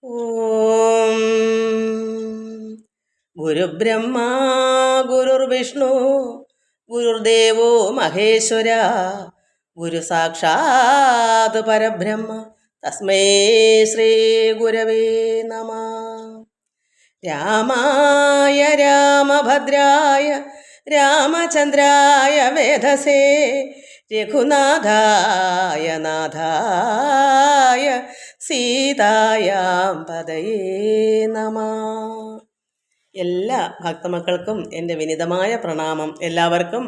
ഓം ഗുരുബ്രഹ്മ ഗുരുർവിഷ്ണു ഗുരുദേവോ മഹേശ്വര ഗുരു സാക്ഷാത് പരബ്രഹ്മ തസ്മൈ ശ്രീ ഗുരവേ നമഃ. രാമായ രാമഭദ്രായ രാമചന്ദ്രായ വേധസേ രഘുനാഥായ നാഥായ സീതായാം പദയേ നമഃ. എല്ലാ ഭക്തമക്കൾക്കും എൻ്റെ വിനീതമായ പ്രണാമം. എല്ലാവർക്കും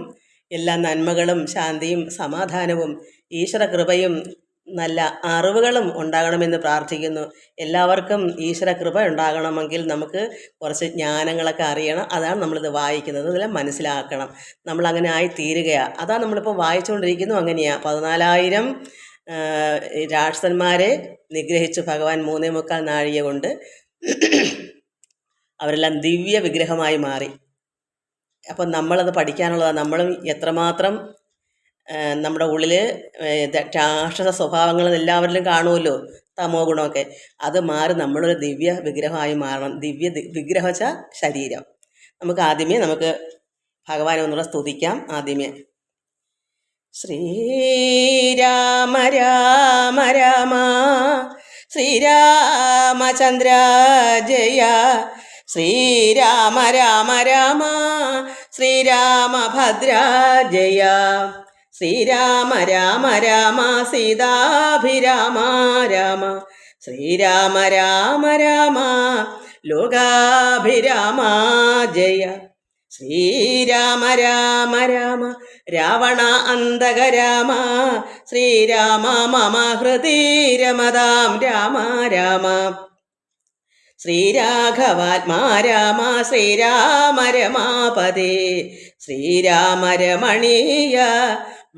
എല്ലാ നന്മകളും ശാന്തിയും സമാധാനവും ഈശ്വര കൃപയും നല്ല അറിവുകളും ഉണ്ടാകണമെന്ന് പ്രാർത്ഥിക്കുന്നു. എല്ലാവർക്കും ഈശ്വര കൃപ ഉണ്ടാകണമെങ്കിൽ നമുക്ക് കുറച്ച് ജ്ഞാനങ്ങളൊക്കെ അറിയണം. അതാണ് നമ്മളിത് വായിക്കുന്നത്, ഇതെല്ലാം മനസ്സിലാക്കണം. നമ്മളങ്ങനെ ആയി തീരുകയാണ്. അതാണ് നമ്മളിപ്പോൾ വായിച്ചുകൊണ്ടിരിക്കുന്നു. അങ്ങനെയാണ് 14,000 രാക്ഷസന്മാരെ നിഗ്രഹിച്ചു ഭഗവാൻ 3.25 നാഴിക കൊണ്ട്. അവരെല്ലാം ദിവ്യ വിഗ്രഹമായി മാറി. അപ്പം നമ്മളത് പഠിക്കാനുള്ളതാണ്. നമ്മളും എത്രമാത്രം നമ്മുടെ ഉള്ളിൽ രാക്ഷസ സ്വഭാവങ്ങൾ എല്ലാവരിലും കാണുമല്ലോ, തമോ ഗുണമൊക്കെ. അത് മാറി നമ്മളൊരു ദിവ്യ വിഗ്രഹമായി മാറണം. ദിവ്യ വിഗ്രഹം വെച്ചാൽ ശരീരം. നമുക്ക് ഭഗവാനെ ഒന്നുകൂടെ സ്തുതിക്കാം. ആദ്യമേ ശ്രീരാമ രാമ രാമ ശ്രീരാമചന്ദ്ര ജയ ശ്രീരാമ രാമ രാമ ശ്രീരാമഭദ്ര ജയ ശ്രീരാമ രാമ രാമ സീതാഭിരാമ രാമ ശ്രീരാമ രാമ രാമ ലോകാഭിരാമ ജയ ശ്രീരാമ രാമ രാമ രാവണ അന്തക രാമ ശ്രീരാമ മമ ഹൃദി രമതാം രാമ രാമ ശ്രീരാഘവാത്മാ രാമ ശ്രീരാമ രമാപദേ ശ്രീരാമ രമണീയ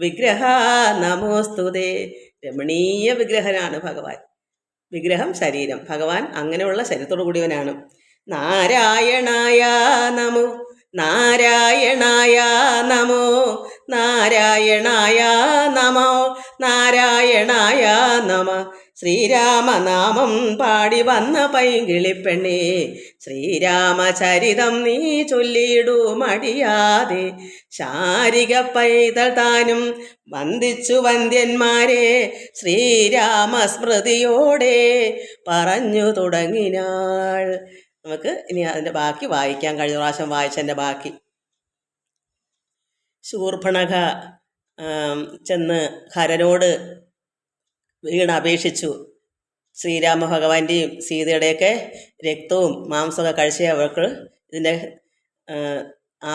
വിഗ്രഹ നമോസ്തുതേ. രമണീയ വിഗ്രഹനാണ് ഭഗവാൻ. വിഗ്രഹം ശരീരം. ഭഗവാൻ അങ്ങനെയുള്ള ശരീരത്തോടു കൂടിയവനാണ്. നാരായണായ നമോ നാരായണായ നമോ നാരായണായ നമോ നാരായണായ നമ. ശ്രീരാമനാമം പാടി വന്ന പൈങ്കിളിപ്പെണ്ണേ ശ്രീരാമചരിതം നീ ചൊല്ലിയിടൂ മടിയാതെ. ശാരിക പൈതൽ താനും വന്ദിച്ചു വന്ദ്യന്മാരെ ശ്രീരാമസ്മൃതിയോടെ പറഞ്ഞു തുടങ്ങിനാൾ. നമുക്ക് ഇനി അതിൻ്റെ ബാക്കി വായിക്കാം. കഴിഞ്ഞ പ്രാവശ്യം വായിച്ചതിൻ്റെ ബാക്കി. ശൂർപ്പണഖ ചെന്ന് ഹരനോട് വീണപേക്ഷിച്ചു. ശ്രീരാമ ഭഗവാന്റെയും സീതയുടെയൊക്കെ രക്തവും മാംസമൊക്കെ കഴിച്ചേ അവർക്ക് ഇതിൻ്റെ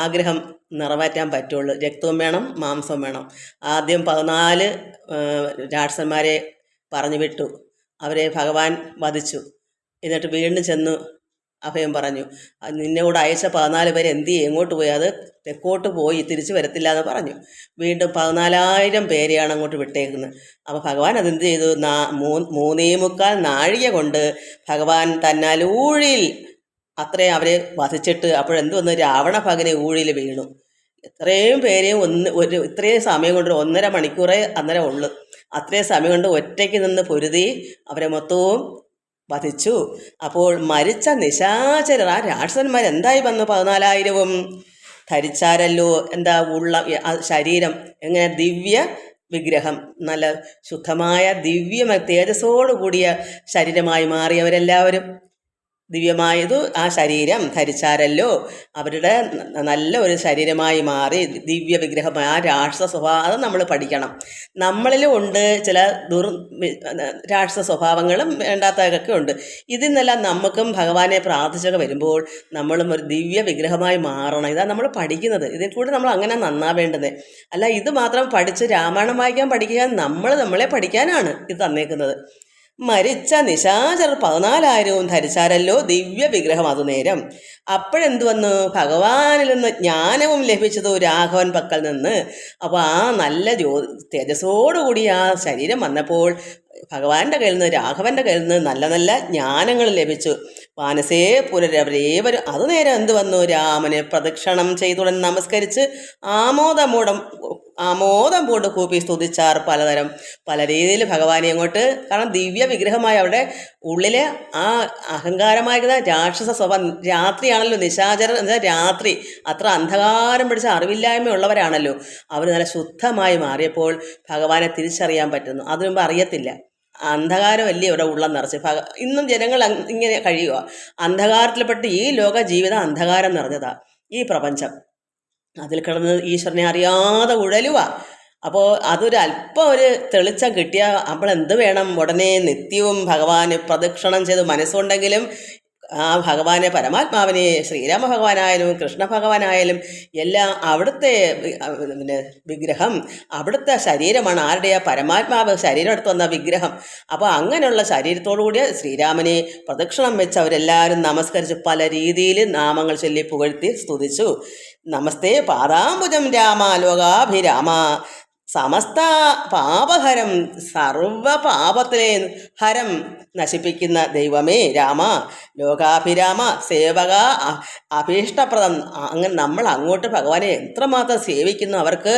ആഗ്രഹം നിറവേറ്റാൻ പറ്റുള്ളൂ. രക്തവും വേണം, മാംസവും വേണം. ആദ്യം 14 രാക്ഷസന്മാരെ പറഞ്ഞു വിട്ടു. അവരെ ഭഗവാൻ വധിച്ചു. എന്നിട്ട് വീണ്ടും ചെന്നു അഭയം പറഞ്ഞു. നിന്നോട് അയച്ച 14 പേര് എന്ത് ചെയ്യും, എങ്ങോട്ട് പോയി? അത് തെക്കോട്ട് പോയി, തിരിച്ചു വരത്തില്ല എന്ന് പറഞ്ഞു. വീണ്ടും 14,000 പേരെയാണ് അങ്ങോട്ട് വിട്ടേക്കുന്നത്. അപ്പോൾ ഭഗവാൻ അതെന്ത് ചെയ്തു? 3.25 നാഴിക കൊണ്ട് ഭഗവാൻ തന്നാൽ ഊഴിയിൽ അത്രയും അവരെ വധിച്ചിട്ട് അപ്പോഴെന്ത് വന്നു? രാവണ ഭഗനെ ഊഴിയിൽ വീണു. എത്രയും പേരെയും ഇത്രയും സമയം കൊണ്ട് 1.5 മണിക്കൂറേ അന്നേരം ഉള്ളു. അത്രയും സമയം കൊണ്ട് ഒറ്റയ്ക്ക് നിന്ന് പൊരുതി അവരെ മൊത്തവും വധിച്ചു. അപ്പോൾ മരിച്ച നിശാചരർ, ആ രാക്ഷസന്മാർ എന്തായി വന്നു? 14,000 ധരിച്ചാരല്ലോ. എന്താ? ഉള്ള ശരീരം എങ്ങനെ? ദിവ്യ വിഗ്രഹം, നല്ല ശുദ്ധമായ ദിവ്യ തേജസ്സോടു കൂടിയ ശരീരമായി മാറിയവരെല്ലാവരും. ദിവ്യമായതു ആ ശരീരം ധരിച്ചാരല്ലോ. അവരുടെ നല്ല ഒരു ശരീരമായി മാറി ദിവ്യ വിഗ്രഹമായി. ആ രാക്ഷസ സ്വഭാവം അത് നമ്മൾ പഠിക്കണം. നമ്മളിലും ഉണ്ട് ചില രാക്ഷസ സ്വഭാവങ്ങളും വേണ്ടാത്തതൊക്കെ ഉണ്ട്. ഇതിൽ നിന്നെല്ലാം നമുക്കും ഭഗവാനെ പ്രാർത്ഥിച്ചൊക്കെ വരുമ്പോൾ നമ്മളും ഒരു ദിവ്യ വിഗ്രഹമായി മാറണം. ഇതാണ് നമ്മൾ പഠിക്കുന്നത്. ഇതിൽ കൂടെ നമ്മൾ അങ്ങനെ നന്നാവേണ്ടത്. അല്ല ഇത് മാത്രം പഠിച്ച് രാമായണം വായിക്കാൻ പഠിക്കുക, നമ്മളെ പഠിക്കാനാണ് ഇത് തന്നേക്കുന്നത്. മരിച്ച നിശാചർ 14,000 ധരിച്ചാരല്ലോ ദിവ്യ വിഗ്രഹം. അതു നേരം അപ്പോഴെന്തു വന്നു? ഭഗവാനിൽ നിന്ന് ജ്ഞാനവും ലഭിച്ചതു രാഘവൻ പക്കൽ നിന്ന്. അപ്പോൾ ആ നല്ല തേജസ്സോടുകൂടി ആ ശരീരം വന്നപ്പോൾ ഭഗവാന്റെ കയ്യിൽ നിന്ന്, രാഘവൻ്റെ കയ്യിൽ നിന്ന് നല്ല നല്ല ജ്ഞാനങ്ങൾ ലഭിച്ചു. മാനസേ പുനരവരേവരും അത് നേരം എന്ത് വന്നു, രാമനെ പ്രദക്ഷിണം ചെയ്തുടൻ നമസ്കരിച്ച് ആമോദം പൂണ്ട് കൂപ്പി സ്തുതിച്ചാർ പലതരം പല രീതിയിൽ ഭഗവാനെ അങ്ങോട്ട്. കാരണം ദിവ്യ വിഗ്രഹമായ അവിടെ ഉള്ളിലെ ആ അഹങ്കാരമായിരുന്ന രാക്ഷസ സ്വഭാവം, രാത്രിയാണല്ലോ നിശാചരൻ എന്നാൽ രാത്രി അത്ര അന്ധകാരം പിടിച്ച അറിവില്ലായ്മയുള്ളവരാണല്ലോ അവർ. നല്ല ശുദ്ധമായി മാറിയപ്പോൾ ഭഗവാനെ തിരിച്ചറിയാൻ പറ്റുന്നു. അതിനു മുമ്പ് അറിയത്തില്ല. അന്ധകാരമല്ലേ ഇവിടെ ഉള്ളം നിറച്ച്. ഇന്നും ജനങ്ങൾ ഇങ്ങനെ കഴിയുക. അന്ധകാരത്തിൽപ്പെട്ട് ഈ ലോക ജീവിതം അന്ധകാരം നിറഞ്ഞതാ ഈ പ്രപഞ്ചം. അതിൽ കിടന്ന് ഈശ്വരനെ അറിയാതെ ഉഴലുക. അപ്പോൾ അതൊരു അല്പം ഒരു തെളിച്ചം കിട്ടിയാൽ നമ്മൾ എന്ത് വേണം, ഉടനെ നിത്യവും ഭഗവാനെ പ്രദക്ഷിണം ചെയ്ത് മനസ്സുണ്ടെങ്കിലും ആ ഭഗവാനെ, പരമാത്മാവിനെ, ശ്രീരാമ ഭഗവാനായാലും കൃഷ്ണ ഭഗവാനായാലും എല്ലാം അവിടുത്തെ പിന്നെ വിഗ്രഹം, അവിടുത്തെ ശരീരമാണ്. ആരുടെയാ? പരമാത്മാവ് ശരീരം എടുത്ത് വന്ന വിഗ്രഹം. അപ്പോൾ അങ്ങനെയുള്ള ശരീരത്തോടു കൂടിയ ശ്രീരാമനെ പ്രദക്ഷിണം വെച്ച് അവരെല്ലാവരും നമസ്കരിച്ച് പല രീതിയിൽ നാമങ്ങൾ ചൊല്ലി പുകഴ്ത്തി സ്തുതിച്ചു. നമസ്തേ പാദാംബുജം രാമ ലോകാഭിരാമ സമസ്ത പാപഹരം, സർവ പാപത്തിലെ ഹരം നശിപ്പിക്കുന്ന ദൈവമേ രാമ, ലോകാഭിരാമ, സേവക, അഭീഷ്ടപ്രദം. അങ്ങനെ നമ്മൾ അങ്ങോട്ട് ഭഗവാനെ എത്രമാത്രം സേവിക്കുന്നു, അവർക്ക്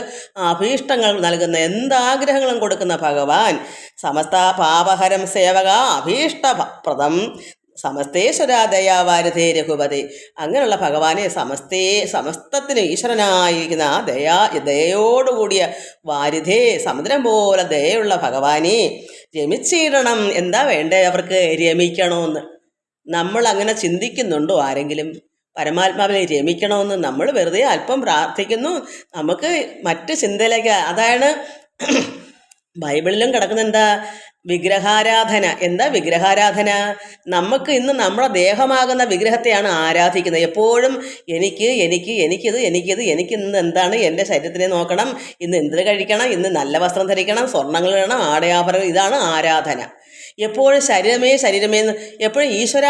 അഭീഷ്ടങ്ങൾ നൽകുന്ന എന്താഗ്രഹങ്ങളും കൊടുക്കുന്ന ഭഗവാൻ. സമസ്ത പാപഹരം സേവക അഭീഷ്ടപ്രദം സമസ്തേശ്വര ദയാവാരിധേ രഘുപതി. അങ്ങനെയുള്ള ഭഗവാനെ സമസ്തത്തിന് ഈശ്വരനായിരിക്കുന്ന ആ ദയോടുകൂടിയ വാരിധേ, സമുദ്രം പോലെ ദയുള്ള ഭഗവാനെ രമിച്ചിടണം. എന്താ വേണ്ടേ അവർക്ക്? രമിക്കണമെന്ന്. നമ്മൾ അങ്ങനെ ചിന്തിക്കുന്നുണ്ടോ ആരെങ്കിലും? പരമാത്മാവിനെ രമിക്കണമെന്ന് നമ്മൾ വെറുതെ അല്പം പ്രാർത്ഥിക്കുന്നു, നമുക്ക് മറ്റ് ചിന്തയിലേക്ക്. അതാണ് ബൈബിളിലും കിടക്കുന്ന എന്താ? വിഗ്രഹാരാധന. എന്താ വിഗ്രഹാരാധന? നമുക്ക് ഇന്ന് നമ്മുടെ ദേഹമാകുന്ന വിഗ്രഹത്തെയാണ് ആരാധിക്കുന്നത്. എപ്പോഴും എനിക്ക് ഇന്ന് എന്താണ്, എൻ്റെ ശരീരത്തിനെ നോക്കണം, ഇന്ന് എന്ത് കഴിക്കണം, ഇന്ന് നല്ല വസ്ത്രം ധരിക്കണം, സ്വർണ്ണങ്ങൾ വേണം, ആടയാഭരണം. ഇതാണ് ആരാധന. എപ്പോഴും ശരീരമേ എപ്പോഴും ഈശ്വര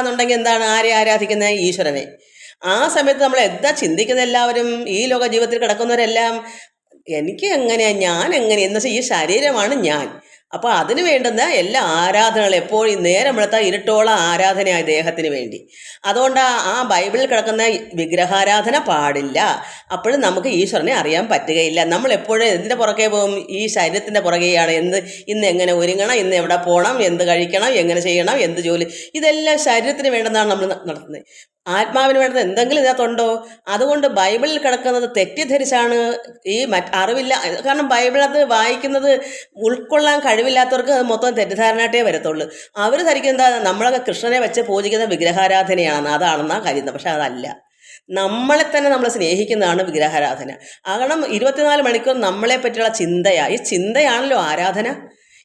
എന്നുണ്ടെങ്കിൽ എന്താണ്? ആരെ ആരാധിക്കുന്നത്? ഈശ്വരനെ. ആ സമയത്ത് നമ്മൾ എന്താ ചിന്തിക്കുന്ന? എല്ലാവരും ഈ ലോക ജീവിതത്തിൽ കിടക്കുന്നവരെല്ലാം എനിക്ക് എങ്ങനെയാണ്, ഞാൻ എങ്ങനെ എന്ന് വെച്ചാൽ ഈ ശരീരമാണ് ഞാൻ. അപ്പോൾ അതിന് വേണ്ടുന്ന എല്ലാ ആരാധനകളും എപ്പോഴും നേരം വെളുത്താൽ ഇരുട്ടോളം ആരാധനയായി ദേഹത്തിന് വേണ്ടി. അതുകൊണ്ട് ആ ബൈബിളിൽ കിടക്കുന്ന വിഗ്രഹാരാധന പാടില്ല. അപ്പോഴും നമുക്ക് ഈശ്വരനെ അറിയാൻ പറ്റുകയില്ല. നമ്മൾ എപ്പോഴും എന്തിൻ്റെ പുറകെ പോകും? ഈ ശരീരത്തിൻ്റെ പുറകെയാണ്. ഇന്ന് എങ്ങനെ ഒരുങ്ങണം, ഇന്ന് എവിടെ പോകണം, എന്ത് കഴിക്കണം, എങ്ങനെ ചെയ്യണം, എന്ത് ജോലി, ഇതെല്ലാം ശരീരത്തിന് വേണ്ടുന്നതാണ് നമ്മൾ നടത്തുന്നത്. ആത്മാവിന് വേണ്ടത് എന്തെങ്കിലും ഇതിനകത്തുണ്ടോ? അതുകൊണ്ട് ബൈബിളിൽ കിടക്കുന്നത് തെറ്റിദ്ധരിച്ചാണ് ഈ അറിവില്ല. കാരണം ബൈബിളത് വായിക്കുന്നത് ഉൾക്കൊള്ളാൻ കഴിവില്ലാത്തവർക്ക് അത് മൊത്തം തെറ്റിദ്ധാരണയായിട്ടേ വരത്തുള്ളൂ. അവർ ധരിക്കുന്നത് നമ്മളൊക്കെ കൃഷ്ണനെ വെച്ച് പൂജിക്കുന്ന വിഗ്രഹാരാധനയാണെന്ന്, അതാണെന്നാണ് കരുതുന്നത്. പക്ഷെ അതല്ല. നമ്മളെ തന്നെ നമ്മൾ സ്നേഹിക്കുന്നതാണ് വിഗ്രഹാരാധന. കാരണം 24 മണിക്കൂർ നമ്മളെ പറ്റിയുള്ള ചിന്തയാണ്. ഈ ചിന്തയാണല്ലോ ആരാധന.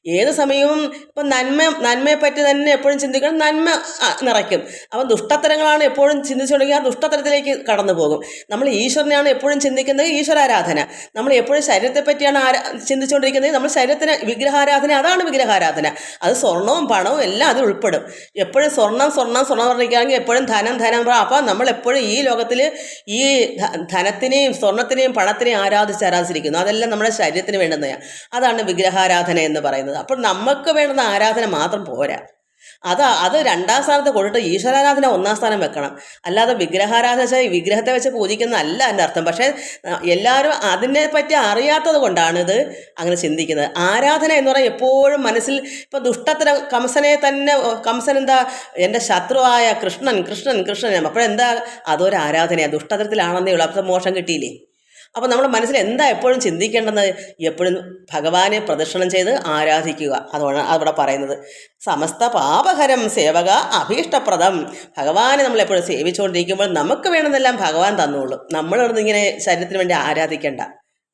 ഏത് സമയവും ഇപ്പം നന്മയെപ്പറ്റി തന്നെ എപ്പോഴും ചിന്തിക്കണം, നന്മ നിറയ്ക്കും. അപ്പം ദുഷ്ടത്തരങ്ങളാണ് എപ്പോഴും ചിന്തിച്ചുകൊണ്ടെങ്കിൽ ആ ദുഷ്ടത്തരത്തിലേക്ക് കടന്നു പോകും. നമ്മൾ ഈശ്വരനെയാണ് എപ്പോഴും ചിന്തിക്കുന്നത്, ഈശ്വരാരാധന. നമ്മൾ എപ്പോഴും ശരീരത്തെ പറ്റിയാണ് ചിന്തിച്ചുകൊണ്ടിരിക്കുന്നത്, നമ്മൾ ശരീരത്തിന് വിഗ്രഹാരാധന, അതാണ് വിഗ്രഹാരാധന. അത് സ്വർണവും പണവും എല്ലാം അതിൽ ഉൾപ്പെടും. എപ്പോഴും സ്വർണം പറഞ്ഞിരിക്കുകയാണെങ്കിൽ എപ്പോഴും ധനം. അപ്പം നമ്മൾ എപ്പോഴും ഈ ലോകത്തിൽ ഈ ധനത്തിനെയും സ്വർണത്തിനെയും പണത്തിനെയും ആരാധിച്ചിരിക്കുന്നു. അതെല്ലാം നമ്മുടെ ശരീരത്തിന് വേണ്ടുന്നതാണ്. അതാണ് വിഗ്രഹാരാധന എന്ന് പറയുന്നത്. അപ്പോൾ നമുക്ക് വേണ്ടുന്ന ആരാധന മാത്രം പോരാ. അത് 2ാം സ്ഥാനത്ത് കൊടുത്ത് ഈശ്വരാരാധന 1ാം സ്ഥാനം വെക്കണം. അല്ലാതെ വിഗ്രഹാരാധന വെച്ചാൽ വിഗ്രഹത്തെ വെച്ച് പൂജിക്കുന്നതല്ല എൻ്റെ അർത്ഥം. പക്ഷേ എല്ലാവരും അതിനെപ്പറ്റി അറിയാത്തത് കൊണ്ടാണ് ഇത് അങ്ങനെ ചിന്തിക്കുന്നത്. ആരാധന എന്ന് പറഞ്ഞാൽ എപ്പോഴും മനസ്സിൽ ഇപ്പം ദുഷ്ടത്തരം കംസൻ എന്താ? എൻ്റെ ശത്രുവായ കൃഷ്ണൻ. അപ്പോഴെന്താ? അതൊരു ആരാധനയാണ്. ദുഷ്ടതരത്തിലാണെന്നേ ഉള്ളൂ. അപ്പം മോശം കിട്ടിയില്ലേ? അപ്പോൾ നമ്മുടെ മനസ്സിൽ എന്താ എപ്പോഴും ചിന്തിക്കേണ്ടത്? എപ്പോഴും ഭഗവാനെ പ്രദക്ഷിണം ചെയ്ത് ആരാധിക്കുക. അതുകൊണ്ട് അവിടെ പറയുന്നത് സമസ്ത പാപഹരം സേവക അഭീഷ്ടപ്രദം. ഭഗവാനെ നമ്മളെപ്പോഴും സേവിച്ചുകൊണ്ടിരിക്കുമ്പോൾ നമുക്ക് വേണമെന്നെല്ലാം ഭഗവാൻ തന്നോളും. നമ്മളിങ്ങനെ ശരീരത്തിന് വേണ്ടി ആരാധിക്കേണ്ട.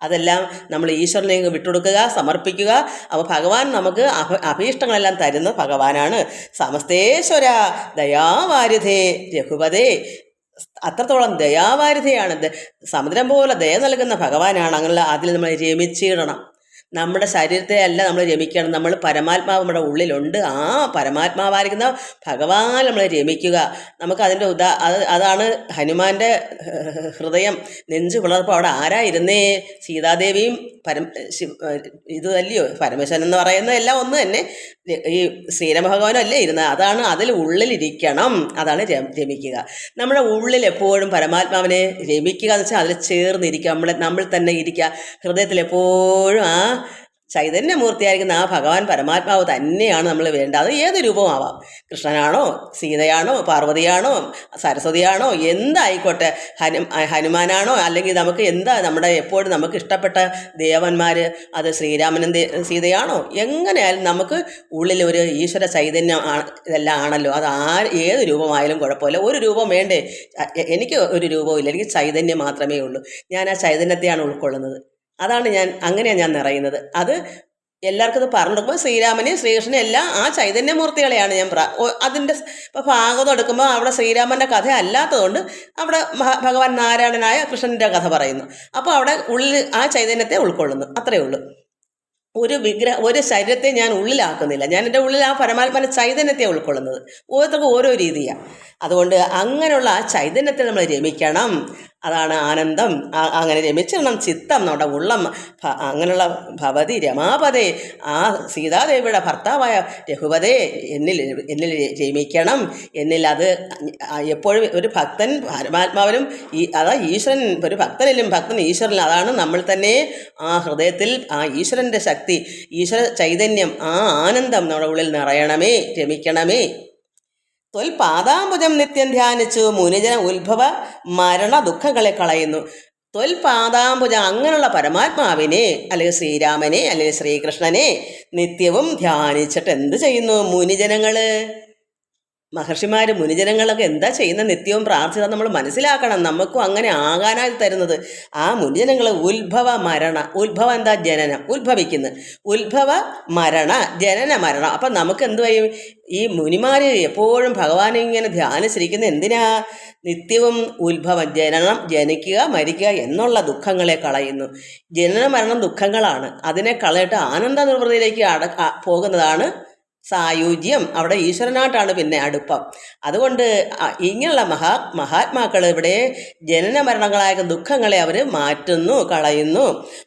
അതെല്ലാം നമ്മൾ ഈശ്വരനെ വിട്ടുകൊടുക്കുക, സമർപ്പിക്കുക. അപ്പോൾ ഭഗവാൻ നമുക്ക് അഭീഷ്ടങ്ങളെല്ലാം തരുന്ന ഭഗവാനാണ്. സമസ്തേശ്വര ദയാവാരിധേ രഘുപതേ. അത്രത്തോളം ദയാവാരിധയാണ്. സമുദ്രം പോലെ ദയ നൽകുന്ന ഭഗവാനാണ്. അങ്ങനെയുള്ള അതിൽ നമ്മൾ രമിച്ചിടണം. നമ്മുടെ ശരീരത്തെ അല്ല നമ്മൾ രമിക്കണം. നമ്മൾ പരമാത്മാവ് നമ്മുടെ ഉള്ളിലുണ്ട്. ആ പരമാത്മാവായിരിക്കുന്ന ഭഗവാൻ നമ്മളെ രമിക്കുക. നമുക്ക് അതിൻ്റെ അതാണ് ഹനുമാന്റെ ഹൃദയം നെഞ്ചു പിളർപ്പോൾ അവിടെ ആരായിരുന്നേ? സീതാദേവിയും ഇത് അല്ലയോ പരമേശ്വരൻ എന്ന് പറയുന്നത് എല്ലാം ഒന്ന് തന്നെ. ഈ ശ്രീരാമഭഗവാനും അല്ലേ ഇരുന്നത്. അതാണ് അതിൽ ഉള്ളിലിരിക്കണം. അതാണ് രമിക്കുക. നമ്മുടെ ഉള്ളിൽ എപ്പോഴും പരമാത്മാവിനെ രമിക്കുക എന്ന് വെച്ചാൽ അതിൽ ചേർന്നിരിക്കുക. നമ്മൾ തന്നെ ഇരിക്കുക. ഹൃദയത്തിൽ എപ്പോഴും ആ ചൈതന്യമൂർത്തിയായിരിക്കുന്ന ആ ഭഗവാൻ പരമാത്മാവ് തന്നെയാണ് നമ്മൾ വേണ്ടത്. അത് ഏത് രൂപമാവാം. കൃഷ്ണനാണോ, സീതയാണോ, പാർവതിയാണോ, സരസ്വതിയാണോ, എന്തായിക്കോട്ടെ, ഹനുമാനാണോ, അല്ലെങ്കിൽ നമുക്ക് എന്താ നമ്മുടെ എപ്പോഴും നമുക്ക് ഇഷ്ടപ്പെട്ട ദേവന്മാർ, അത് ശ്രീരാമനും സീതയാണോ, എങ്ങനെയായാലും നമുക്ക് ഉള്ളിൽ ഒരു ഈശ്വര ചൈതന്യം ഇതെല്ലാം ആണല്ലോ. അത് ഏത് രൂപമായാലും കുഴപ്പമില്ല. ഒരു രൂപം വേണ്ടേ? എനിക്ക് ഒരു രൂപവും ഇല്ല, എനിക്ക് ചൈതന്യം മാത്രമേ ഉള്ളൂ. ഞാൻ ആ ചൈതന്യത്തെയാണ് ഉൾക്കൊള്ളുന്നത്. അങ്ങനെയാണ് ഞാൻ നിറയുന്നത്. അത് എല്ലാവർക്കും ഇത് പറഞ്ഞു കൊടുക്കുമ്പോൾ ശ്രീരാമനെയും ശ്രീകൃഷ്ണനും എല്ലാം ആ ചൈതന്യമൂർത്തികളെയാണ് ഞാൻ അതിൻ്റെ ഇപ്പോൾ ഭാഗവതം എടുക്കുമ്പോൾ അവിടെ ശ്രീരാമൻ്റെ കഥ അല്ലാത്തതുകൊണ്ട് അവിടെ ഭഗവാൻ നാരായണനായ കൃഷ്ണൻ്റെ കഥ പറയുന്നു. അപ്പോൾ അവിടെ ഉള്ളിൽ ആ ചൈതന്യത്തെ ഉൾക്കൊള്ളുന്നു. അത്രയേ ഉള്ളൂ. ഒരു ശരീരത്തെ ഞാൻ ഉള്ളിലാക്കുന്നില്ല. ഞാൻ എൻ്റെ ഉള്ളിൽ ആ പരമാത്മാവിൻ്റെ ചൈതന്യത്തെ ഉൾക്കൊള്ളുന്നത്. ഓരോരുത്തർക്കും ഓരോ രീതിയാണ്. അതുകൊണ്ട് അങ്ങനെയുള്ള ആ ചൈതന്യത്തിൽ നമ്മൾ രമിക്കണം. അതാണ് ആനന്ദം. അങ്ങനെ രമിച്ചിരണം ചിത്തം നമ്മുടെ ഉള്ളം. അങ്ങനെയുള്ള ഭവതി രമാപതേ, ആ സീതാദേവിയുടെ ഭർത്താവായ രഘുപതേ എന്നിൽ രമിക്കണം. എന്നിൽ അത് എപ്പോഴും ഒരു ഭക്തൻ പരമാത്മാവിനും ഈശ്വരൻ, ഒരു ഭക്തനിലും ഭക്തൻ ഈശ്വരനിലും, അതാണ് നമ്മൾ തന്നെ ആ ഹൃദയത്തിൽ ആ ഈശ്വരൻ്റെ ശക്തി, ഈശ്വര ചൈതന്യം, ആ ആനന്ദം നമ്മുടെ ഉള്ളിൽ നിറയണമേ, രമിക്കണമേ. ത്വൽപാദാംബുജം നിത്യം ധ്യാനിച്ചു മുനിജന ഉത്ഭവ മരണ ദുഃഖങ്ങളെ കളയുന്നു. ത്വൽപാദാംബുജം, അങ്ങനെയുള്ള പരമാത്മാവിനെ അല്ലെങ്കിൽ ശ്രീരാമനെ അല്ലെങ്കിൽ ശ്രീകൃഷ്ണനെ നിത്യവും ധ്യാനിച്ചിട്ട് എന്ത് ചെയ്യുന്നു? മുനിജനങ്ങൾ, മഹർഷിമാർ, മുനിജനങ്ങളൊക്കെ എന്താ ചെയ്യുന്ന? നിത്യവും പ്രാർത്ഥിച്ചാൽ നമ്മൾ മനസ്സിലാക്കണം. നമുക്കും അങ്ങനെ ആകാനായി തരുന്നത് ആ മുനിജനങ്ങൾ. ഉത്ഭവ മരണ, ഉത്ഭവം എന്താ? ജനനം, ഉത്ഭവിക്കുന്നു. ഉത്ഭവ മരണ, ജനന മരണം. അപ്പം നമുക്ക് എന്തു ചെയ്യും? ഈ മുനിമാർ എപ്പോഴും ഭഗവാനെ ഇങ്ങനെ ധ്യാനിച്ചിരിക്കുന്നത് എന്തിനാ? നിത്യവും ഉത്ഭവം, ജനനം, ജനിക്കുക, മരിക്കുക എന്നുള്ള ദുഃഖങ്ങളെ കളയുന്നു. ജനന മരണം ദുഃഖങ്ങളാണ്. അതിനെ കളയിട്ട് ആനന്ദ നിർവൃതിയിലേക്ക് പോകുന്നതാണ് സായുജ്യം. അവിടെ ഈശ്വരനായിട്ടാണ് പിന്നെ അടുപ്പം. അതുകൊണ്ട് ഇങ്ങനെയുള്ള മഹാത്മാക്കൾ ഇവിടെ ജനന മരണങ്ങളായ ദുഃഖങ്ങളെ അവർ മാറ്റുന്നു, കളയുന്നു.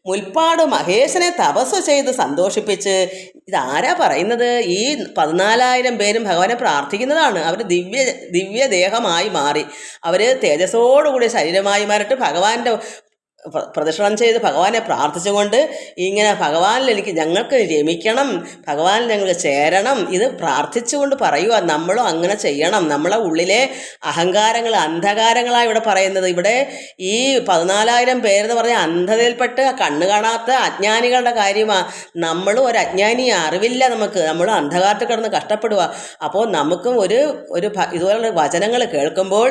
മുൽപ്പാട് മഹേശനെ തപസ് ചെയ്ത് സന്തോഷിപ്പിച്ച്, ഇതാരാ പറയുന്നത്? ഈ 14,000 പേരും ഭഗവാനെ പ്രാർത്ഥിക്കുന്നതാണ്. അവർ ദിവ്യദേഹമായി മാറി, അവർ തേജസ്സോടുകൂടി ശരീരമായി മാറിയിട്ട് ഭഗവാന്റെ പ്രദക്ഷിണം ചെയ്ത് ഭഗവാനെ പ്രാർത്ഥിച്ചുകൊണ്ട് ഇങ്ങനെ ഭഗവാനിൽ ഞങ്ങൾക്ക് രമിക്കണം, ഭഗവാനിൽ ഞങ്ങൾക്ക് ചേരണം, ഇത് പ്രാർത്ഥിച്ചുകൊണ്ട് പറയുക. നമ്മളും അങ്ങനെ ചെയ്യണം. നമ്മളെ ഉള്ളിലെ അഹങ്കാരങ്ങൾ, അന്ധകാരങ്ങളാണ് ഇവിടെ പറയുന്നത്. ഇവിടെ ഈ 14,000 പേരെന്ന് പറഞ്ഞാൽ അന്ധതയിൽപ്പെട്ട് കണ്ണു കാണാത്ത അജ്ഞാനികളുടെ കാര്യമാണ്. നമ്മളും ഒരു അജ്ഞാനി, അറിവില്ല നമുക്ക്, നമ്മൾ അന്ധകാരത്തിൽ കിടന്ന് കഷ്ടപ്പെടുക. അപ്പോൾ നമുക്കും ഒരു ഇതുപോലുള്ള വചനങ്ങൾ കേൾക്കുമ്പോൾ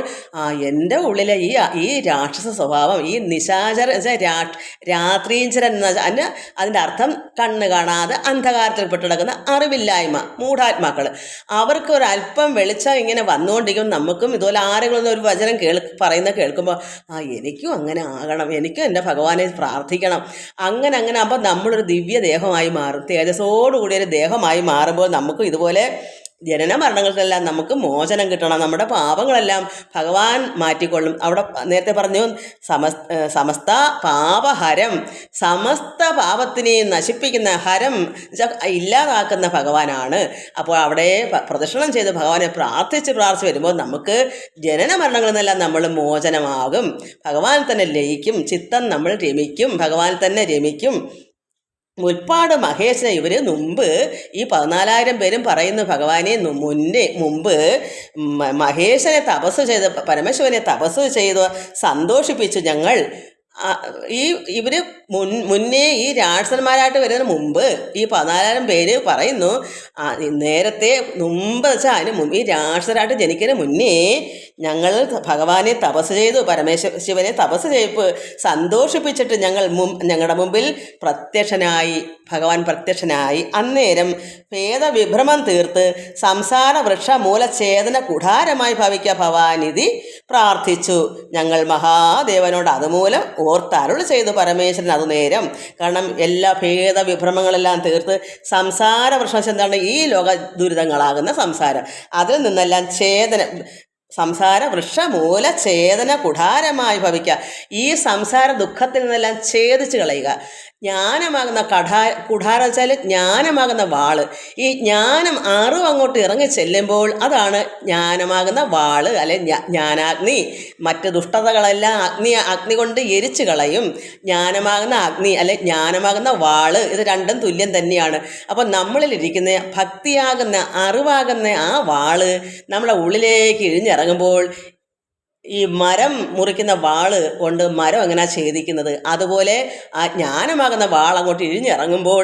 എൻ്റെ ഉള്ളിലെ ഈ രാക്ഷസ സ്വഭാവം, ഈ നിശാചര രാത്രീഞ്ചരൻ എന്ന് വെച്ചാൽ അതിൻ്റെ അർത്ഥം കണ്ണ് കാണാതെ അന്ധകാരത്തിൽ പെട്ടുകിടക്കുന്ന അറിവില്ലായ്മ, മൂഢാത്മാക്കൾ. അവർക്ക് ഒരല്പം വെളിച്ചം ഇങ്ങനെ വന്നുകൊണ്ടിരിക്കും. നമുക്കും ഇതുപോലെ ആരെങ്കിലും ഒരു വചനം കേൾക്കുമ്പോൾ എനിക്കും അങ്ങനെ ആകണം, എനിക്കും എൻ്റെ ഭഗവാനെ പ്രാർത്ഥിക്കണം, അങ്ങനെ അപ്പോൾ നമ്മളൊരു ദിവ്യദേഹമായി മാറും. തേജസ്സോടുകൂടിയൊരു ദേഹമായി മാറുമ്പോൾ നമുക്കും ഇതുപോലെ ജനന മരണങ്ങൾക്കെല്ലാം നമുക്ക് മോചനം കിട്ടണം. നമ്മുടെ പാപങ്ങളെല്ലാം ഭഗവാൻ മാറ്റിക്കൊള്ളും. അവിടെ നേരത്തെ പറഞ്ഞു സമസ്ത പാപഹരം, സമസ്ത പാപത്തിനെയും നശിപ്പിക്കുന്ന ഹരം ഇല്ലാതാക്കുന്ന ഭഗവാനാണ്. അപ്പോൾ അവിടെ പ്രദക്ഷിണം ചെയ്ത് ഭഗവാനെ പ്രാർത്ഥിച്ച് വരുമ്പോൾ നമുക്ക് ജനന മരണങ്ങളിൽ നിന്നെല്ലാം നമ്മൾ മോചനമാകും. ഭഗവാൻ തന്നെ ലയിക്കും, ചിത്തം നമ്മൾ രമിക്കും, ഭഗവാൻ തന്നെ രമിക്കും. മുൽപ്പാട് മഹേശനെ ഇവർ മുമ്പ് ഈ 14,000 പേരും പറയുന്നു ഭഗവാനെ മുമ്പ് മഹേശനെ തപസ് ചെയ്ത്, പരമശിവനെ തപസ് ചെയ്ത് സന്തോഷിപ്പിച്ചു ഞങ്ങൾ. ഇവർ മുന്നേ ഈ രാക്ഷസന്മാരായിട്ട് വരുന്നതിന് മുമ്പ് ഈ 14,000 പേര് പറയുന്നു നേരത്തെ മുമ്പ് വെച്ചാൽ അതിന് മുമ്പ് ഈ രാക്ഷസരായിട്ട് ജനിക്കുന്നതിന് മുന്നേ ഞങ്ങൾ ഭഗവാനെ തപസ് ചെയ്തു, പരമേശ്വരനെ തപസ് ചെയ്ത് സന്തോഷിപ്പിച്ചിട്ട് ഞങ്ങളുടെ മുമ്പിൽ പ്രത്യക്ഷനായി ഭഗവാൻ പ്രത്യക്ഷനായി. അന്നേരം ഭേദവിഭ്രമം തീർത്ത് സംസാര വൃക്ഷ മൂലഛേദന കുഠാരമായി ഭവിക്ക ഭവാനിധി പ്രാർത്ഥിച്ചു. ഞങ്ങൾ മഹാദേവനോട് അതുമൂലം ഓർത്തരുൾ ചെയ്തു പരമേശ്വരൻ അതുനേരം. കാരണം എല്ലാ ഭേദവിഭ്രമങ്ങളെല്ലാം തീർത്ത് സംസാര വൃക്ഷം എന്താണ്? ഈ ലോക ദുരിതങ്ങളാകുന്ന സംസാരം, അതിൽ നിന്നെല്ലാം സംസാര വൃക്ഷമൂല ഛേദന കുഠാരമായി ഭവിക്കുക. ഈ സംസാര ദുഃഖത്തിൽ നിന്നെല്ലാം ഛേദിച്ച് കളയുക. ജ്ഞാനമാകുന്ന കുഠാരം വെച്ചാൽ ജ്ഞാനമാകുന്ന വാള്. ഈ ജ്ഞാനം അറിവ് അങ്ങോട്ട് ഇറങ്ങി ചെല്ലുമ്പോൾ അതാണ് ജ്ഞാനമാകുന്ന വാള്, അല്ലെ ജ്ഞാനാഗ്നി. മറ്റ് ദുഷ്ടതകളെല്ലാം അഗ്നി കൊണ്ട് എരിച്ചു കളയും. ജ്ഞാനമാകുന്ന അഗ്നി അല്ലെ ജ്ഞാനമാകുന്ന വാള്, ഇത് രണ്ടും തുല്യം തന്നെയാണ്. അപ്പം നമ്മളിലിരിക്കുന്ന ഭക്തിയാകുന്ന അറിവാകുന്ന ആ വാള് നമ്മുടെ ഉള്ളിലേക്ക് ഇഴിഞ്ഞിറങ്ങുമ്പോൾ ഈ മരം മുറിക്കുന്ന വാള് കൊണ്ട് മരം എങ്ങനെയാ ഛേദിക്കുന്നത്, അതുപോലെ ആ ജ്ഞാനമാകുന്ന വാൾ അങ്ങോട്ട് ഇഴിഞ്ഞിറങ്ങുമ്പോൾ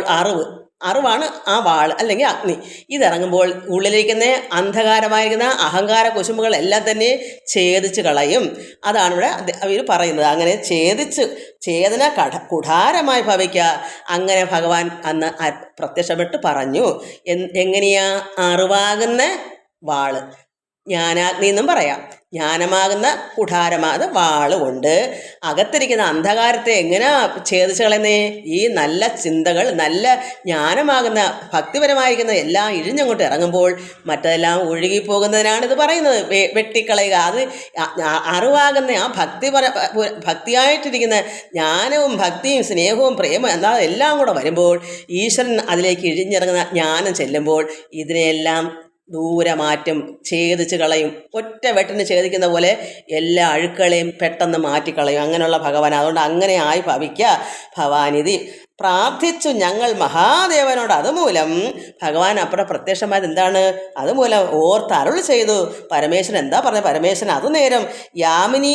അറിവാണ് ആ വാൾ അല്ലെങ്കിൽ അഗ്നി. ഇതിറങ്ങുമ്പോൾ ഉള്ളിലിരിക്കുന്ന അന്ധകാരമായിരിക്കുന്ന അഹങ്കാര കുശുമ്പുകളെല്ലാം തന്നെ ഛേദിച്ച് കളയും. അതാണ് ഇവിടെ അവർ പറയുന്നത്. അങ്ങനെ ഛേദന കുഠാരമായി ഭവിക്കുക. അങ്ങനെ ഭഗവാൻ അന്ന് പ്രത്യക്ഷപ്പെട്ട് പറഞ്ഞു. എങ്ങനെയാ? അറിവാകുന്ന വാള്, ജ്ഞാനാഗ്നി എന്നും പറയാം. ജ്ഞാനമാകുന്ന കുഠാരമാകുന്ന വാള് കൊണ്ട് അകത്തിരിക്കുന്ന അന്ധകാരത്തെ എങ്ങനെയാ ഛേദിച്ച് കളയുന്നേ? ഈ നല്ല ചിന്തകൾ, നല്ല ജ്ഞാനമാകുന്ന ഭക്തിപരമായിരിക്കുന്ന എല്ലാം ഇഴിഞ്ഞങ്ങോട്ട് ഇറങ്ങുമ്പോൾ മറ്റതെല്ലാം ഒഴുകിപ്പോകുന്നതിനാണ് ഇത് പറയുന്നത്. വെട്ടിക്കളയുക. അത് അറിവാകുന്ന ആ ഭക്തിയായിട്ടിരിക്കുന്ന ജ്ഞാനവും ഭക്തിയും സ്നേഹവും പ്രേമവും എന്നാൽ എല്ലാം കൂടെ വരുമ്പോൾ ഈശ്വരൻ അതിലേക്ക് ഇഴിഞ്ഞിറങ്ങുന്ന ജ്ഞാനം ചെല്ലുമ്പോൾ ഇതിനെയെല്ലാം ദൂരെ മാറ്റും, ഛേദിച്ച് കളയും. ഒറ്റ വെട്ടിന് ഛേദിക്കുന്ന പോലെ എല്ലാ അഴുക്കളെയും പെട്ടെന്ന് മാറ്റിക്കളയും. അങ്ങനെയുള്ള ഭഗവാൻ. അതുകൊണ്ട് അങ്ങനെ ആയി ഭവിക്കുക ഭവാനിധി പ്രാർത്ഥിച്ചു ഞങ്ങൾ മഹാദേവനോട്. അതുമൂലം ഭഗവാൻ അപ്പുറം പ്രത്യക്ഷമായത് എന്താണ്? അതുമൂലം ഓർത്തരുൾ ചെയ്തു. പരമേശ്വരൻ എന്താ പറഞ്ഞത്? പരമേശ്വരൻ അതുനേരം യാമിനി